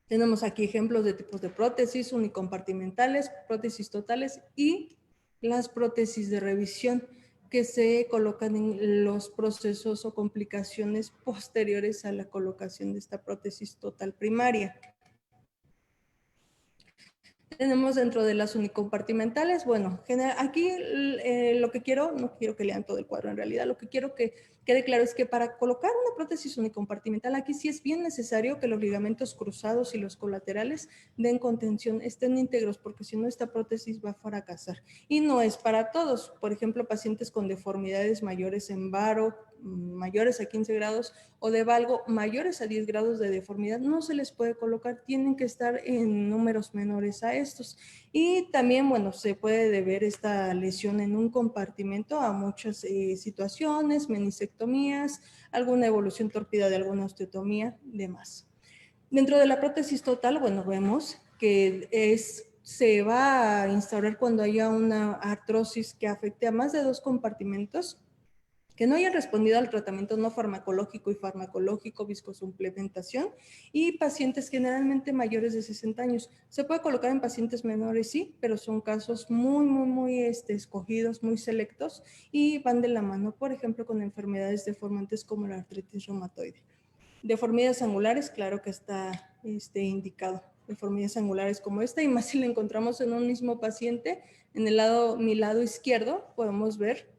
Tenemos aquí ejemplos de tipos de prótesis: unicompartimentales, prótesis totales y las prótesis de revisión, que se colocan en los procesos o complicaciones posteriores a la colocación de esta prótesis total primaria. Tenemos dentro de las unicompartimentales, bueno, aquí lo que quiero, no quiero que lean todo el cuadro en realidad, lo que quiero que quede claro es que para colocar una prótesis unicompartimental, aquí sí es bien necesario que los ligamentos cruzados y los colaterales den contención, estén íntegros, porque si no esta prótesis va a fracasar. Y no es para todos. Por ejemplo, pacientes con deformidades mayores en varo, mayores a 15 grados o de valgo mayores a 10 grados de deformidad, no se les puede colocar, tienen que estar en números menores a estos. Y también, bueno, se puede deber esta lesión en un compartimento a muchas situaciones, meniscectomías, alguna evolución tórpida de alguna osteotomía, demás. Dentro de la prótesis total, bueno, vemos que se va a instaurar cuando haya una artrosis que afecte a más de 2 compartimentos, que no hayan respondido al tratamiento no farmacológico y farmacológico, viscosuplementación, y pacientes generalmente mayores de 60 años. Se puede colocar en pacientes menores, sí, pero son casos muy escogidos, muy selectos, y van de la mano, por ejemplo, con enfermedades deformantes como la artritis reumatoide. Deformidades angulares, claro que está indicado. Deformidades angulares como esta, y más si la encontramos en un mismo paciente, en mi lado izquierdo podemos ver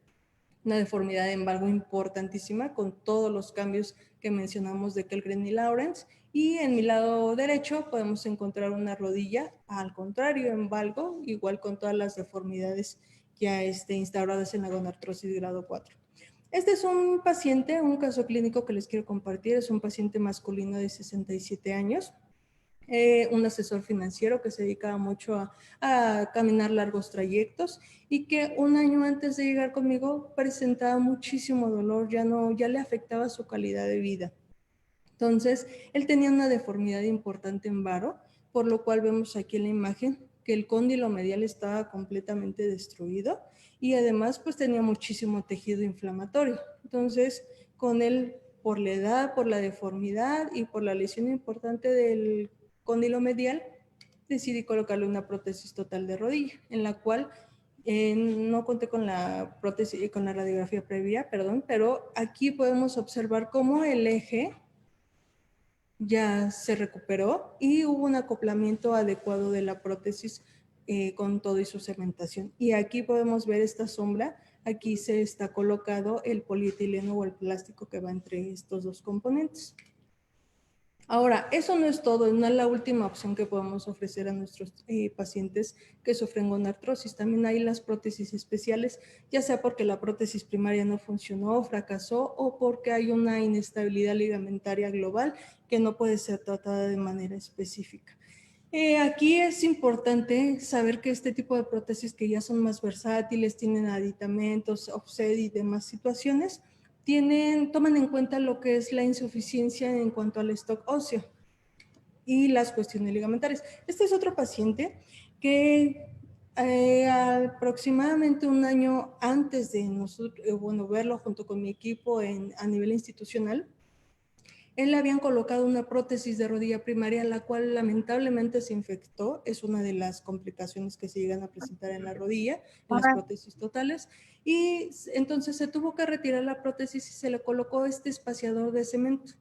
una deformidad en valgo importantísima con todos los cambios que mencionamos de Kellgren y Lawrence, y en mi lado derecho podemos encontrar una rodilla al contrario en valgo, igual con todas las deformidades ya instauradas en la gonartrosis grado 4. Este es un paciente, un caso clínico que les quiero compartir, es un paciente masculino de 67 años, un asesor financiero que se dedicaba mucho a caminar largos trayectos y que un año antes de llegar conmigo presentaba muchísimo dolor, ya le afectaba su calidad de vida. Entonces, él tenía una deformidad importante en varo, por lo cual vemos aquí en la imagen que el cóndilo medial estaba completamente destruido y además pues tenía muchísimo tejido inflamatorio. Entonces, con él, por la edad, por la deformidad y por la lesión importante del cóndilo medial, decidí colocarle una prótesis total de rodilla, en la cual no conté con la prótesis, con la radiografía previa, perdón, pero aquí podemos observar cómo el eje ya se recuperó y hubo un acoplamiento adecuado de la prótesis con todo y su cementación. Y aquí podemos ver esta sombra, aquí se está colocado el polietileno o el plástico que va entre estos dos componentes. Ahora, eso no es todo, no es la última opción que podemos ofrecer a nuestros pacientes que sufren gonartrosis. También hay las prótesis especiales, ya sea porque la prótesis primaria no funcionó, fracasó, o porque hay una inestabilidad ligamentaria global que no puede ser tratada de manera específica. Aquí es importante saber que este tipo de prótesis que ya son más versátiles, tienen aditamentos, offset y demás situaciones, toman en cuenta lo que es la insuficiencia en cuanto al stock óseo y las cuestiones ligamentarias. Este es otro paciente que aproximadamente un año antes de nosotros, verlo junto con mi equipo a nivel institucional, él le habían colocado una prótesis de rodilla primaria, la cual lamentablemente se infectó. Es una de las complicaciones que se llegan a presentar en la rodilla, en las prótesis totales. Y entonces se tuvo que retirar la prótesis y se le colocó este espaciador de cemento.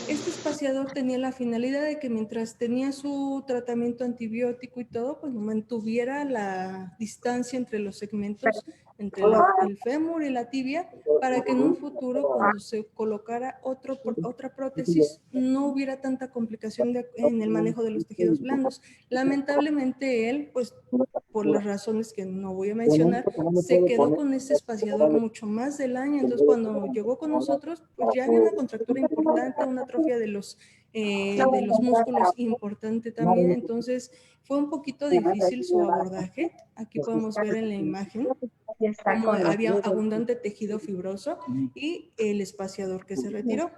Este espaciador tenía la finalidad de que mientras tenía su tratamiento antibiótico y todo, pues mantuviera la distancia entre los segmentos, entre el fémur y la tibia, para que en un futuro, cuando se colocara otra prótesis, no hubiera tanta complicación en el manejo de los tejidos blandos. Lamentablemente él, pues por las razones que no voy a mencionar, se quedó con ese espaciador mucho más del año. Entonces, cuando llegó con nosotros, pues ya había una contractura importante, una atrofia de los músculos importante también. Entonces, fue un poquito difícil su abordaje. Aquí podemos ver en la imagen cómo había abundante tejido fibroso y el espaciador que se retiró.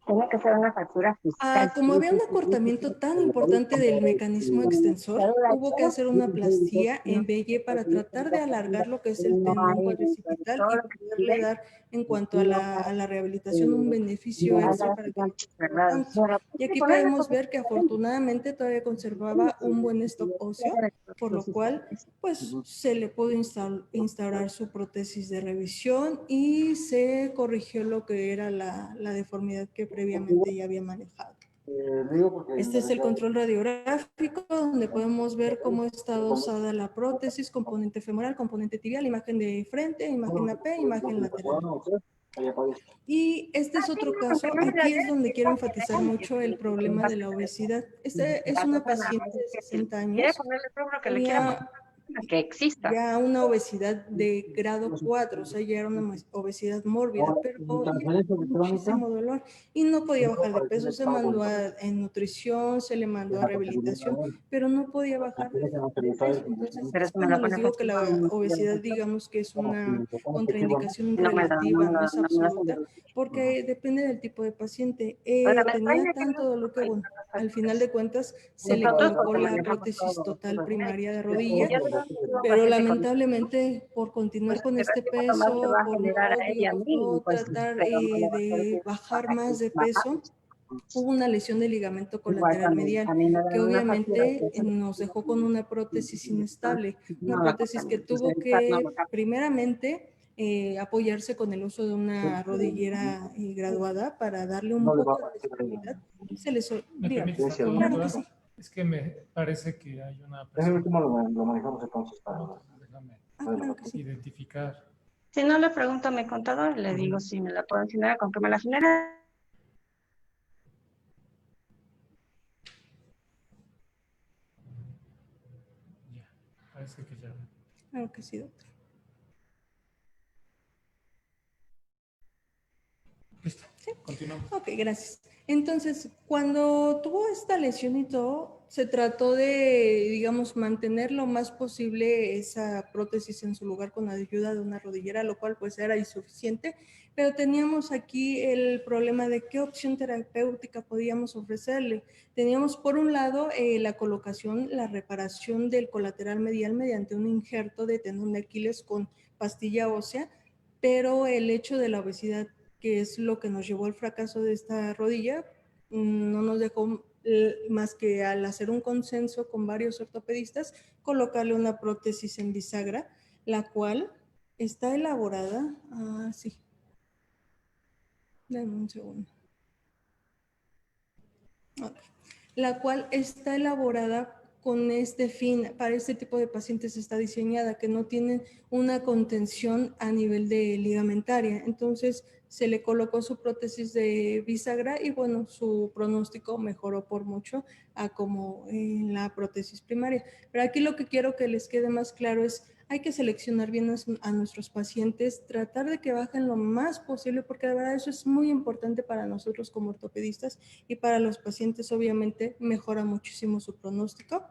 Tiene que ser una factura fiscal. Como había un acortamiento tan importante del mecanismo extensor, hubo que hacer una plastía en BY para tratar de alargar lo que es el tendón cuadricipital y poderle dar, en cuanto a la rehabilitación, un beneficio extra para que no sufra tanto. Y aquí podemos ver que afortunadamente todavía conservaba un buen stock óseo, por lo cual pues se le pudo instaurar su prótesis de revisión y se corrigió lo que era la deformidad que previamente ya había manejado. Este es el control radiográfico, donde podemos ver cómo está adosada la prótesis, componente femoral, componente tibial, imagen de frente, imagen AP, imagen lateral. Y este es otro caso, aquí es donde quiero enfatizar mucho el problema de la obesidad. Esta es una paciente de 60 años, tenía Que exista. ya una obesidad de grado 4, o sea, ya era una obesidad mórbida, pero ya muchísimo dolor y no podía bajar de peso. Se mandó en nutrición, se le mandó a rehabilitación, pero no podía bajar de peso. Entonces, Pero es si me lo cuando les pones digo así que la con obesidad, digamos que es una contraindicación no me da, relativa, no es no me absoluta, da. porque depende del tipo de paciente. Oiga, me Tenía extraña que tanto dolor que, bueno, al final de cuentas se le nosotros colocó porque la manejamos prótesis todo total los primaria de médicos. Y rodilla, yo tengo pero paciente con lamentablemente por pues continuar con que este cuánto más le va peso, a por generar a no, ella a digamos, mí, no pues, tratar pero no le va a hacer de bien bajar a más de baja. peso, hubo una lesión del ligamento Igual colateral también, medial a mí me que dan una factura que obviamente eso nos dejó con una prótesis inestable, una no la prótesis que pasamos. O sea, tuvo no que lo capto. primeramente apoyarse con el uso de una rodillera graduada para darle un poco de estabilidad. Se les, ¿Me dígame. permites, Claro doctora? que sí. Es que me parece que hay una Ese persona. último lo manejamos entonces para No, déjame Claro que sí. identificar. Si no le pregunto a mi contador, le digo si me la pueden generar, con que me la genere. Ya, parece que ya. Claro que sí, doctor. Listo. Sí. Continuamos. Ok, gracias. Entonces, cuando tuvo esta lesión y todo, se trató de, digamos, mantener lo más posible esa prótesis en su lugar con la ayuda de una rodillera, lo cual pues era insuficiente, pero teníamos aquí el problema de qué opción terapéutica podíamos ofrecerle. Teníamos por un lado la colocación, la reparación del colateral medial mediante un injerto de tendón de Aquiles con pastilla ósea, pero el hecho de la obesidad, que es lo que nos llevó al fracaso de esta rodilla, no nos dejó más que al hacer un consenso con varios ortopedistas, colocarle una prótesis en bisagra, la cual está elaborada, sí, dame un segundo, okay. La cual está elaborada con este fin, para este tipo de pacientes está diseñada, que no tienen una contención a nivel de ligamentaria. Entonces se le colocó su prótesis de bisagra y bueno, su pronóstico mejoró por mucho a como en la prótesis primaria. Pero aquí lo que quiero que les quede más claro es, hay que seleccionar bien a nuestros pacientes, tratar de que bajen lo más posible, porque de verdad eso es muy importante para nosotros como ortopedistas y para los pacientes obviamente mejora muchísimo su pronóstico.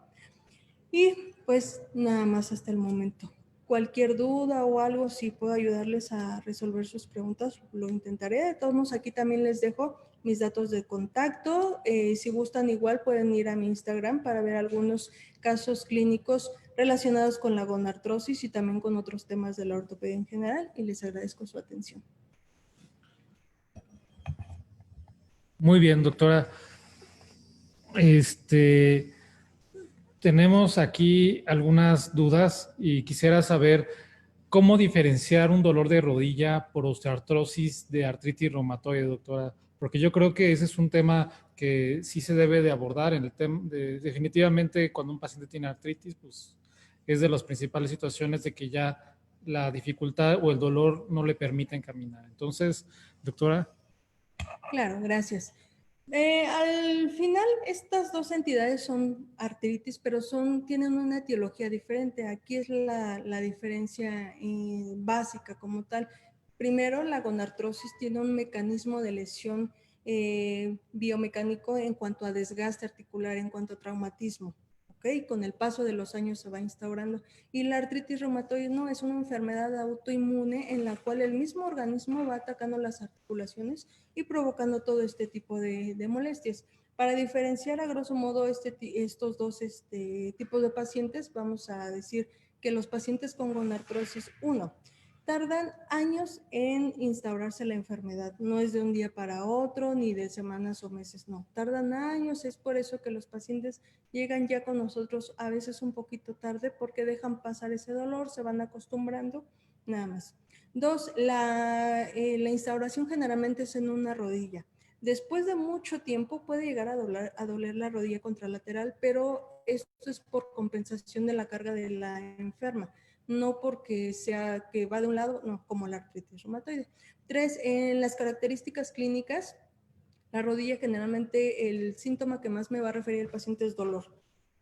Y pues nada más hasta el momento. Cualquier duda o algo, si puedo ayudarles a resolver sus preguntas, lo intentaré. De todos modos, aquí también les dejo mis datos de contacto. Si gustan, igual pueden ir a mi Instagram para ver algunos casos clínicos relacionados con la gonartrosis y también con otros temas de la ortopedia en general. Y les agradezco su atención. Muy bien, doctora. Tenemos aquí algunas dudas y quisiera saber cómo diferenciar un dolor de rodilla por osteoartrosis de artritis reumatoide, doctora. Porque yo creo que ese es un tema que sí se debe de abordar en el tema. Definitivamente, cuando un paciente tiene artritis, pues es de las principales situaciones de que ya la dificultad o el dolor no le permiten caminar. Entonces, doctora. Claro, gracias. Al final, estas dos entidades son artritis, pero tienen una etiología diferente. Aquí es la diferencia básica como tal. Primero, la gonartrosis tiene un mecanismo de lesión biomecánico en cuanto a desgaste articular, en cuanto a traumatismo. ¿Okay? Con el paso de los años se va instaurando. Y la artritis reumatoide no, es una enfermedad autoinmune en la cual el mismo organismo va atacando las articulaciones y provocando todo este tipo de molestias. Para diferenciar a grosso modo estos dos tipos de pacientes, vamos a decir que los pacientes con gonartrosis 1 tardan años en instaurarse la enfermedad. No es de un día para otro, ni de semanas o meses, no. Tardan años, es por eso que los pacientes llegan ya con nosotros a veces un poquito tarde porque dejan pasar ese dolor, se van acostumbrando, nada más. 2, la instauración generalmente es en una rodilla. Después de mucho tiempo puede llegar a doler la rodilla contralateral, pero esto es por compensación de la carga de la enferma, no porque sea que va de un lado, no, como la artritis reumatoide. 3, en las características clínicas, la rodilla generalmente el síntoma que más me va a referir el paciente es dolor.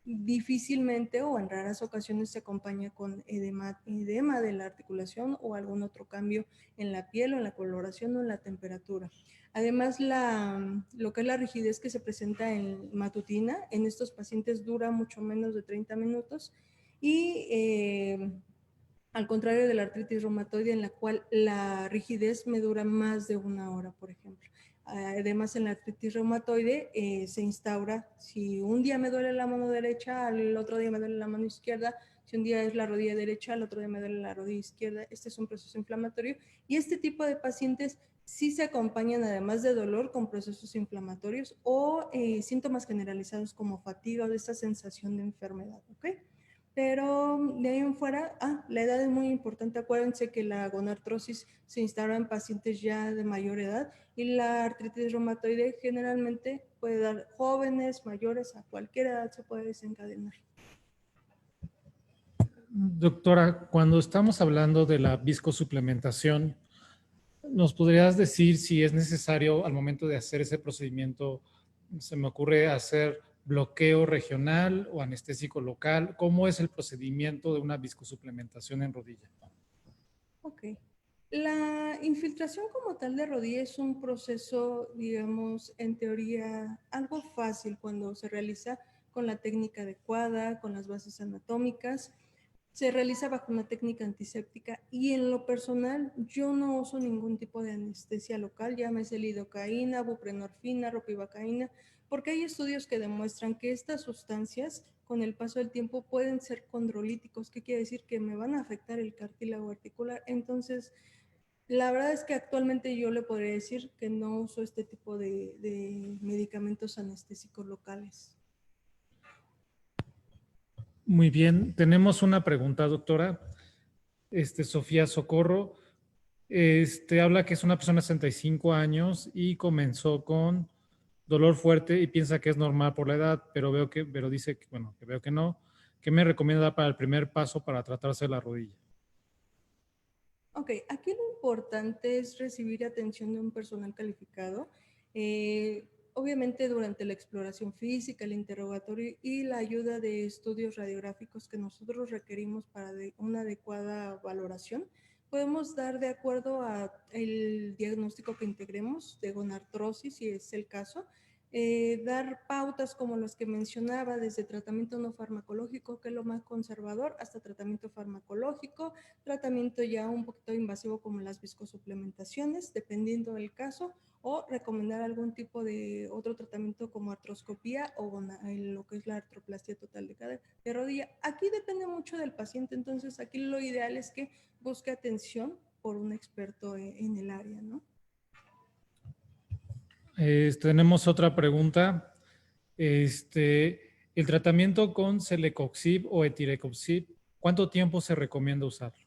difícilmente o en raras ocasiones se acompaña con edema de la articulación o algún otro cambio en la piel o en la coloración o en la temperatura. Además, lo que es la rigidez que se presenta en matutina, en estos pacientes dura mucho menos de 30 minutos y al contrario de la artritis reumatoide en la cual la rigidez me dura más de 1 hora, por ejemplo. Además, en la artritis reumatoide se instaura, si un día me duele la mano derecha, al otro día me duele la mano izquierda, si un día es la rodilla derecha, al otro día me duele la rodilla izquierda. Este es un proceso inflamatorio y este tipo de pacientes sí se acompañan, además de dolor, con procesos inflamatorios o síntomas generalizados como fatiga o de esta sensación de enfermedad, ¿ok? Pero de ahí en fuera, la edad es muy importante. Acuérdense que la gonartrosis se instaura en pacientes ya de mayor edad y la artritis reumatoide generalmente puede dar jóvenes, mayores, a cualquier edad se puede desencadenar. Doctora, cuando estamos hablando de la viscosuplementación, ¿nos podrías decir si es necesario al momento de hacer ese procedimiento, se me ocurre hacer bloqueo regional o anestésico local? ¿Cómo es el procedimiento de una viscosuplementación en rodilla? Ok. La infiltración como tal de rodilla es un proceso, digamos, en teoría algo fácil cuando se realiza con la técnica adecuada, con las bases anatómicas. Se realiza bajo una técnica antiséptica y en lo personal yo no uso ningún tipo de anestesia local, llámese lidocaína, buprenorfina, ropivacaína, porque hay estudios que demuestran que estas sustancias con el paso del tiempo pueden ser condrolíticos, que quiere decir que me van a afectar el cartílago articular. Entonces, la verdad es que actualmente yo le podría decir que no uso este tipo de medicamentos anestésicos locales. Muy bien, tenemos una pregunta, doctora. Sofía Socorro, habla que es una persona de 65 años y comenzó con dolor fuerte y piensa que es normal por la edad, pero dice que, bueno, que veo que no. ¿Qué me recomienda para el primer paso para tratarse la rodilla? Ok, aquí lo importante es recibir atención de un personal calificado. Obviamente durante la exploración física, el interrogatorio y la ayuda de estudios radiográficos que nosotros requerimos para una adecuada valoración, podemos dar de acuerdo a el diagnóstico que integremos de gonartrosis, si es el caso, dar pautas como las que mencionaba, desde tratamiento no farmacológico, que es lo más conservador, hasta tratamiento farmacológico, tratamiento ya un poquito invasivo como las viscosuplementaciones, dependiendo del caso, o recomendar algún tipo de otro tratamiento como artroscopía o lo que es la artroplastia total de rodilla. Aquí depende mucho del paciente, entonces aquí lo ideal es que busque atención por un experto en el área, ¿no? Tenemos otra pregunta. El tratamiento con celecoxib o etirecoxib, ¿cuánto tiempo se recomienda usarlo?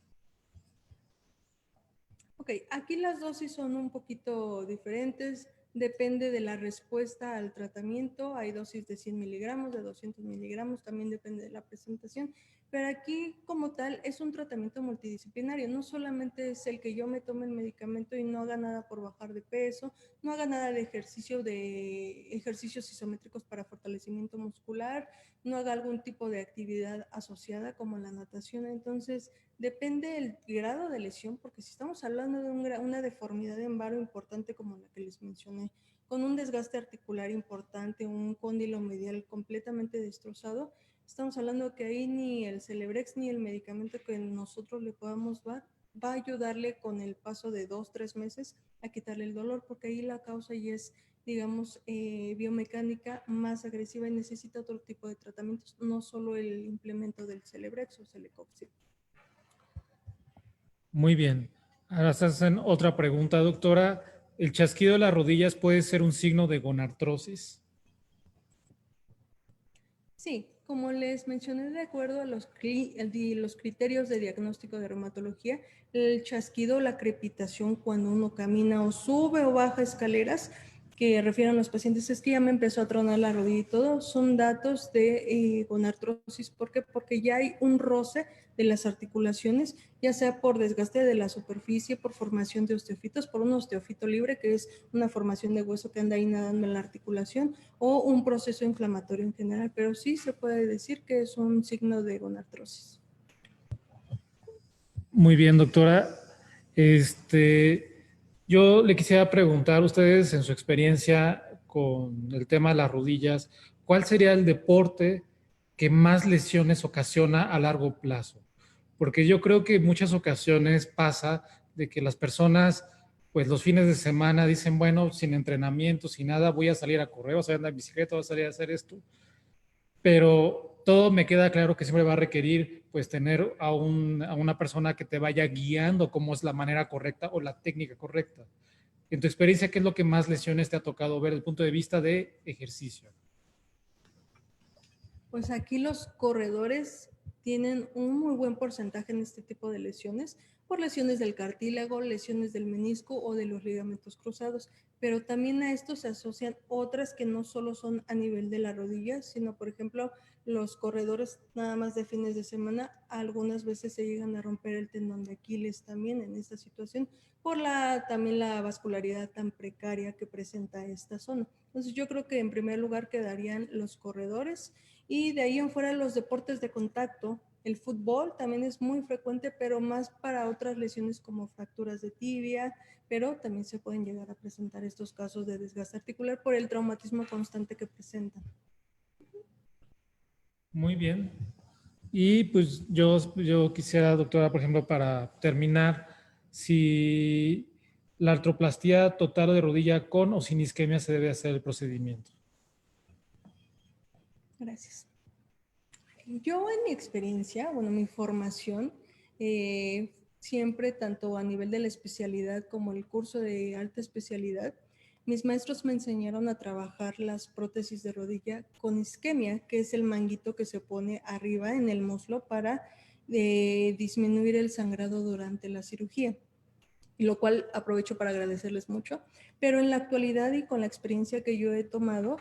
Ok, aquí las dosis son un poquito diferentes, depende de la respuesta al tratamiento, hay dosis de 100 miligramos, de 200 miligramos, también depende de la presentación, pero aquí como tal es un tratamiento multidisciplinario, no solamente es el que yo me tome el medicamento y no haga nada por bajar de peso, no haga nada de ejercicios isométricos para fortalecimiento muscular, no haga algún tipo de actividad asociada como la natación, entonces depende del grado de lesión, porque si estamos hablando de una deformidad en varo importante como la que les mencioné, con un desgaste articular importante, un cóndilo medial completamente destrozado, estamos hablando que ahí ni el Celebrex ni el medicamento que nosotros le podamos dar va a ayudarle con el paso de 2-3 meses a quitarle el dolor, porque ahí la causa ya es, digamos, biomecánica más agresiva y necesita otro tipo de tratamientos, no solo el implemento del Celebrex o Celecoxib. Muy bien. Ahora se hacen otra pregunta, doctora. ¿El chasquido de las rodillas puede ser un signo de gonartrosis? Sí, como les mencioné, de acuerdo a los criterios de diagnóstico de reumatología, el chasquido, la crepitación cuando uno camina o sube o baja escaleras, que refieren los pacientes es que ya me empezó a tronar la rodilla y todo, son datos de gonartrosis. ¿Por qué? Porque ya hay un roce de las articulaciones, ya sea por desgaste de la superficie, por formación de osteofitos, por un osteofito libre, que es una formación de hueso que anda ahí nadando en la articulación, o un proceso inflamatorio en general, pero sí se puede decir que es un signo de gonartrosis. Muy bien, doctora. Yo le quisiera preguntar a ustedes, en su experiencia con el tema de las rodillas, ¿cuál sería el deporte que más lesiones ocasiona a largo plazo? Porque yo creo que en muchas ocasiones pasa de que las personas, pues los fines de semana dicen, bueno, sin entrenamiento, sin nada, voy a salir a correr, voy a salir a andar en bicicleta, voy a salir a hacer esto, pero todo me queda claro que siempre va a requerir pues tener a una persona que te vaya guiando cómo es la manera correcta o la técnica correcta. En tu experiencia, ¿qué es lo que más lesiones te ha tocado ver desde el punto de vista de ejercicio? Pues aquí los corredores tienen un muy buen porcentaje en este tipo de lesiones, por lesiones del cartílago, lesiones del menisco o de los ligamentos cruzados, pero también a esto se asocian otras que no solo son a nivel de la rodilla, sino por ejemplo los corredores nada más de fines de semana, algunas veces se llegan a romper el tendón de Aquiles también en esta situación, por también la vascularidad tan precaria que presenta esta zona. Entonces yo creo que en primer lugar quedarían los corredores. Y de ahí en fuera los deportes de contacto, el fútbol también es muy frecuente, pero más para otras lesiones como fracturas de tibia, pero también se pueden llegar a presentar estos casos de desgaste articular por el traumatismo constante que presentan. Muy bien. Y pues yo quisiera, doctora, por ejemplo, para terminar, si la artroplastía total de rodilla con o sin isquemia se debe hacer el procedimiento. Gracias. Yo en mi experiencia, bueno, mi formación, siempre tanto a nivel de la especialidad como el curso de alta especialidad, mis maestros me enseñaron a trabajar las prótesis de rodilla con isquemia, que es el manguito que se pone arriba en el muslo para disminuir el sangrado durante la cirugía, y lo cual aprovecho para agradecerles mucho. Pero en la actualidad y con la experiencia que yo he tomado,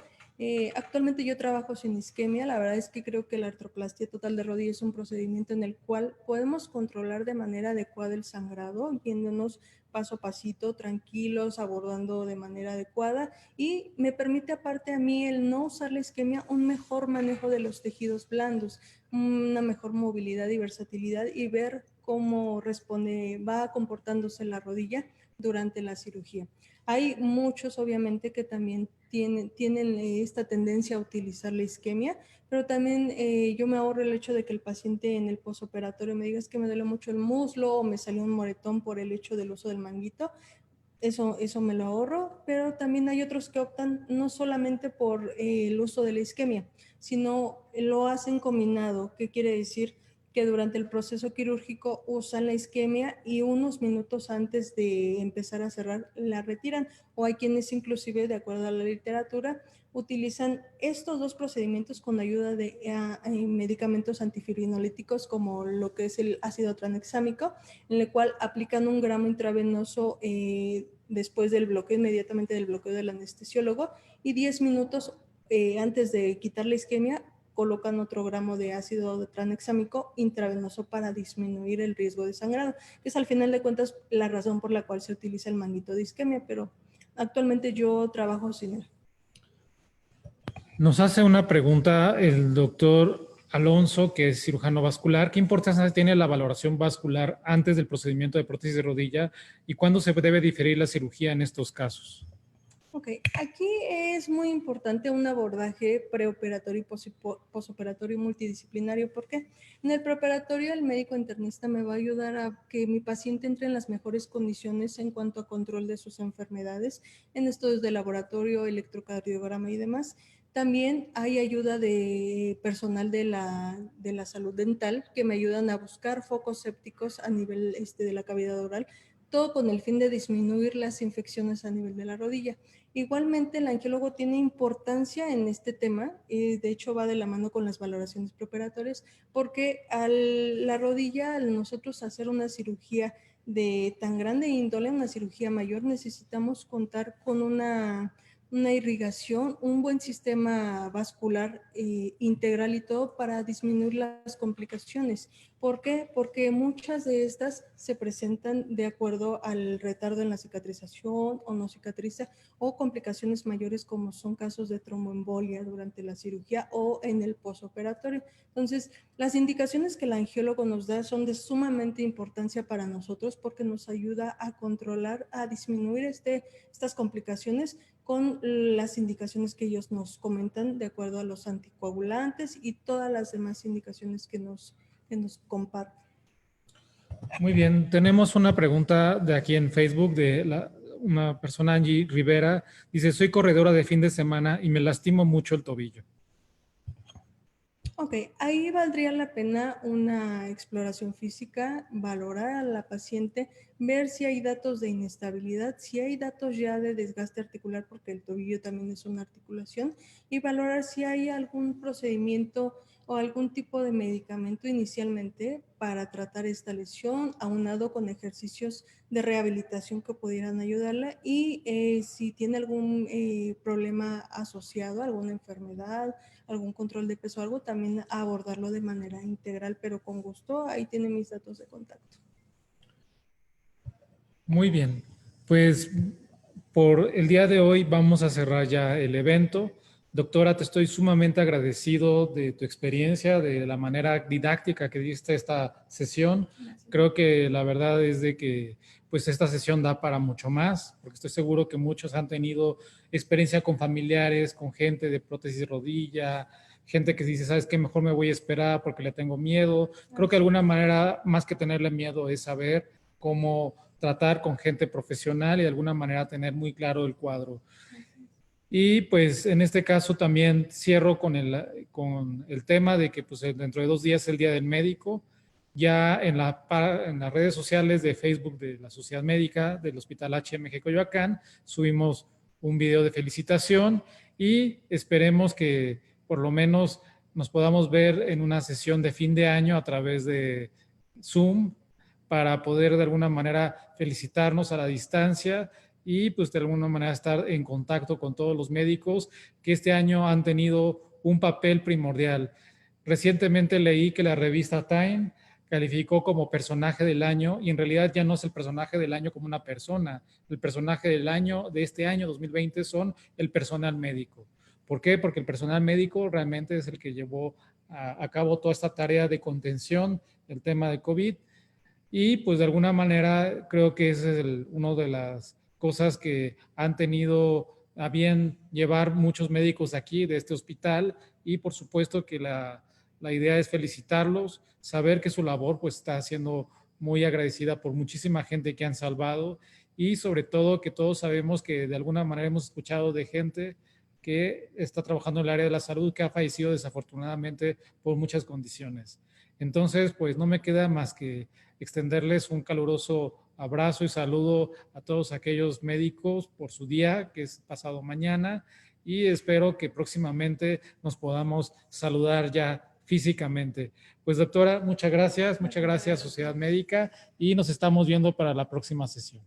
actualmente yo trabajo sin isquemia. La verdad es que creo que la artroplastia total de rodilla es un procedimiento en el cual podemos controlar de manera adecuada el sangrado, yéndonos paso a pasito, tranquilos, abordando de manera adecuada, y me permite aparte a mí el no usar la isquemia un mejor manejo de los tejidos blandos, una mejor movilidad y versatilidad, y ver cómo responde, va comportándose la rodilla durante la cirugía. Hay muchos, obviamente, que también tienen esta tendencia a utilizar la isquemia, pero también yo me ahorro el hecho de que el paciente en el posoperatorio me diga es que me duele mucho el muslo o me salió un moretón por el hecho del uso del manguito. Eso me lo ahorro, pero también hay otros que optan no solamente por el uso de la isquemia, sino lo hacen combinado. ¿Qué quiere decir? Que durante el proceso quirúrgico usan la isquemia y unos minutos antes de empezar a cerrar la retiran. O hay quienes inclusive, de acuerdo a la literatura, utilizan estos dos procedimientos con ayuda de medicamentos antifibrinolíticos como lo que es el ácido tranexámico, en el cual aplican 1 gramo intravenoso después del bloqueo, inmediatamente del bloqueo del anestesiólogo, y 10 minutos antes de quitar la isquemia colocan otro gramo de ácido tranexámico intravenoso para disminuir el riesgo de sangrado, que es al final de cuentas la razón por la cual se utiliza el manguito de isquemia, pero actualmente yo trabajo sin él. Nos hace una pregunta el doctor Alonso, que es cirujano vascular. ¿Qué importancia tiene la valoración vascular antes del procedimiento de prótesis de rodilla y cuándo se debe diferir la cirugía en estos casos? Ok, aquí es muy importante un abordaje preoperatorio y posoperatorio multidisciplinario. ¿Por qué? En el preoperatorio el médico internista me va a ayudar a que mi paciente entre en las mejores condiciones en cuanto a control de sus enfermedades, en estudios de laboratorio, electrocardiograma y demás. También hay ayuda de personal de la salud dental que me ayudan a buscar focos sépticos a nivel de la cavidad oral, todo con el fin de disminuir las infecciones a nivel de la rodilla. Igualmente, el angiólogo tiene importancia en este tema, de hecho va de la mano con las valoraciones preoperatorias, porque la rodilla, al nosotros hacer una cirugía de tan grande índole, una cirugía mayor, necesitamos contar con una irrigación, un buen sistema vascular integral y todo para disminuir las complicaciones. ¿Por qué? Porque muchas de estas se presentan de acuerdo al retardo en la cicatrización o no cicatriza o complicaciones mayores como son casos de tromboembolia durante la cirugía o en el posoperatorio. Entonces, las indicaciones que el angiólogo nos da son de sumamente importancia para nosotros porque nos ayuda a controlar, a disminuir estas complicaciones con las indicaciones que ellos nos comentan de acuerdo a los anticoagulantes y todas las demás indicaciones que nos comparten. Muy bien, tenemos una pregunta de aquí en Facebook de una persona, Angie Rivera. Dice, soy corredora de fin de semana y me lastimo mucho el tobillo. Ok, ahí valdría la pena una exploración física, valorar a la paciente, ver si hay datos de inestabilidad, si hay datos ya de desgaste articular, porque el tobillo también es una articulación, y valorar si hay algún procedimiento o algún tipo de medicamento inicialmente para tratar esta lesión, aunado con ejercicios de rehabilitación que pudieran ayudarla, y si tiene algún problema asociado, alguna enfermedad, algún control de peso, algo, también abordarlo de manera integral, pero con gusto. Ahí tiene mis datos de contacto. Muy bien, pues por el día de hoy vamos a cerrar ya el evento. Doctora, te estoy sumamente agradecido de tu experiencia, de la manera didáctica que diste esta sesión. Creo que la verdad es de que pues esta sesión da para mucho más, porque estoy seguro que muchos han tenido experiencia con familiares, con gente de prótesis de rodilla, gente que dice, ¿sabes qué? Mejor me voy a esperar porque le tengo miedo. Creo que de alguna manera, más que tenerle miedo, es saber cómo tratar con gente profesional y de alguna manera tener muy claro el cuadro. Y pues en este caso también cierro con el tema de que pues dentro de 2 días es el Día del Médico. Ya en las redes sociales de Facebook de la Sociedad Médica del Hospital HMG Coyoacán subimos un video de felicitación y esperemos que por lo menos nos podamos ver en una sesión de fin de año a través de Zoom para poder de alguna manera felicitarnos a la distancia y pues de alguna manera estar en contacto con todos los médicos que este año han tenido un papel primordial. Recientemente leí que la revista Time calificó como personaje del año y en realidad ya no es el personaje del año como una persona. El personaje del año, de este año 2020, son el personal médico. ¿Por qué? Porque el personal médico realmente es el que llevó a cabo toda esta tarea de contención del tema de COVID y pues de alguna manera creo que ese es una de las cosas que han tenido a bien llevar muchos médicos aquí de este hospital y por supuesto que la idea es felicitarlos, saber que su labor pues está siendo muy agradecida por muchísima gente que han salvado y sobre todo que todos sabemos que de alguna manera hemos escuchado de gente que está trabajando en el área de la salud que ha fallecido desafortunadamente por muchas condiciones. Entonces, pues no me queda más que extenderles un caluroso abrazo y saludo a todos aquellos médicos por su día, que es pasado mañana, y espero que próximamente nos podamos saludar ya físicamente. Pues doctora, muchas gracias Sociedad Médica, y nos estamos viendo para la próxima sesión.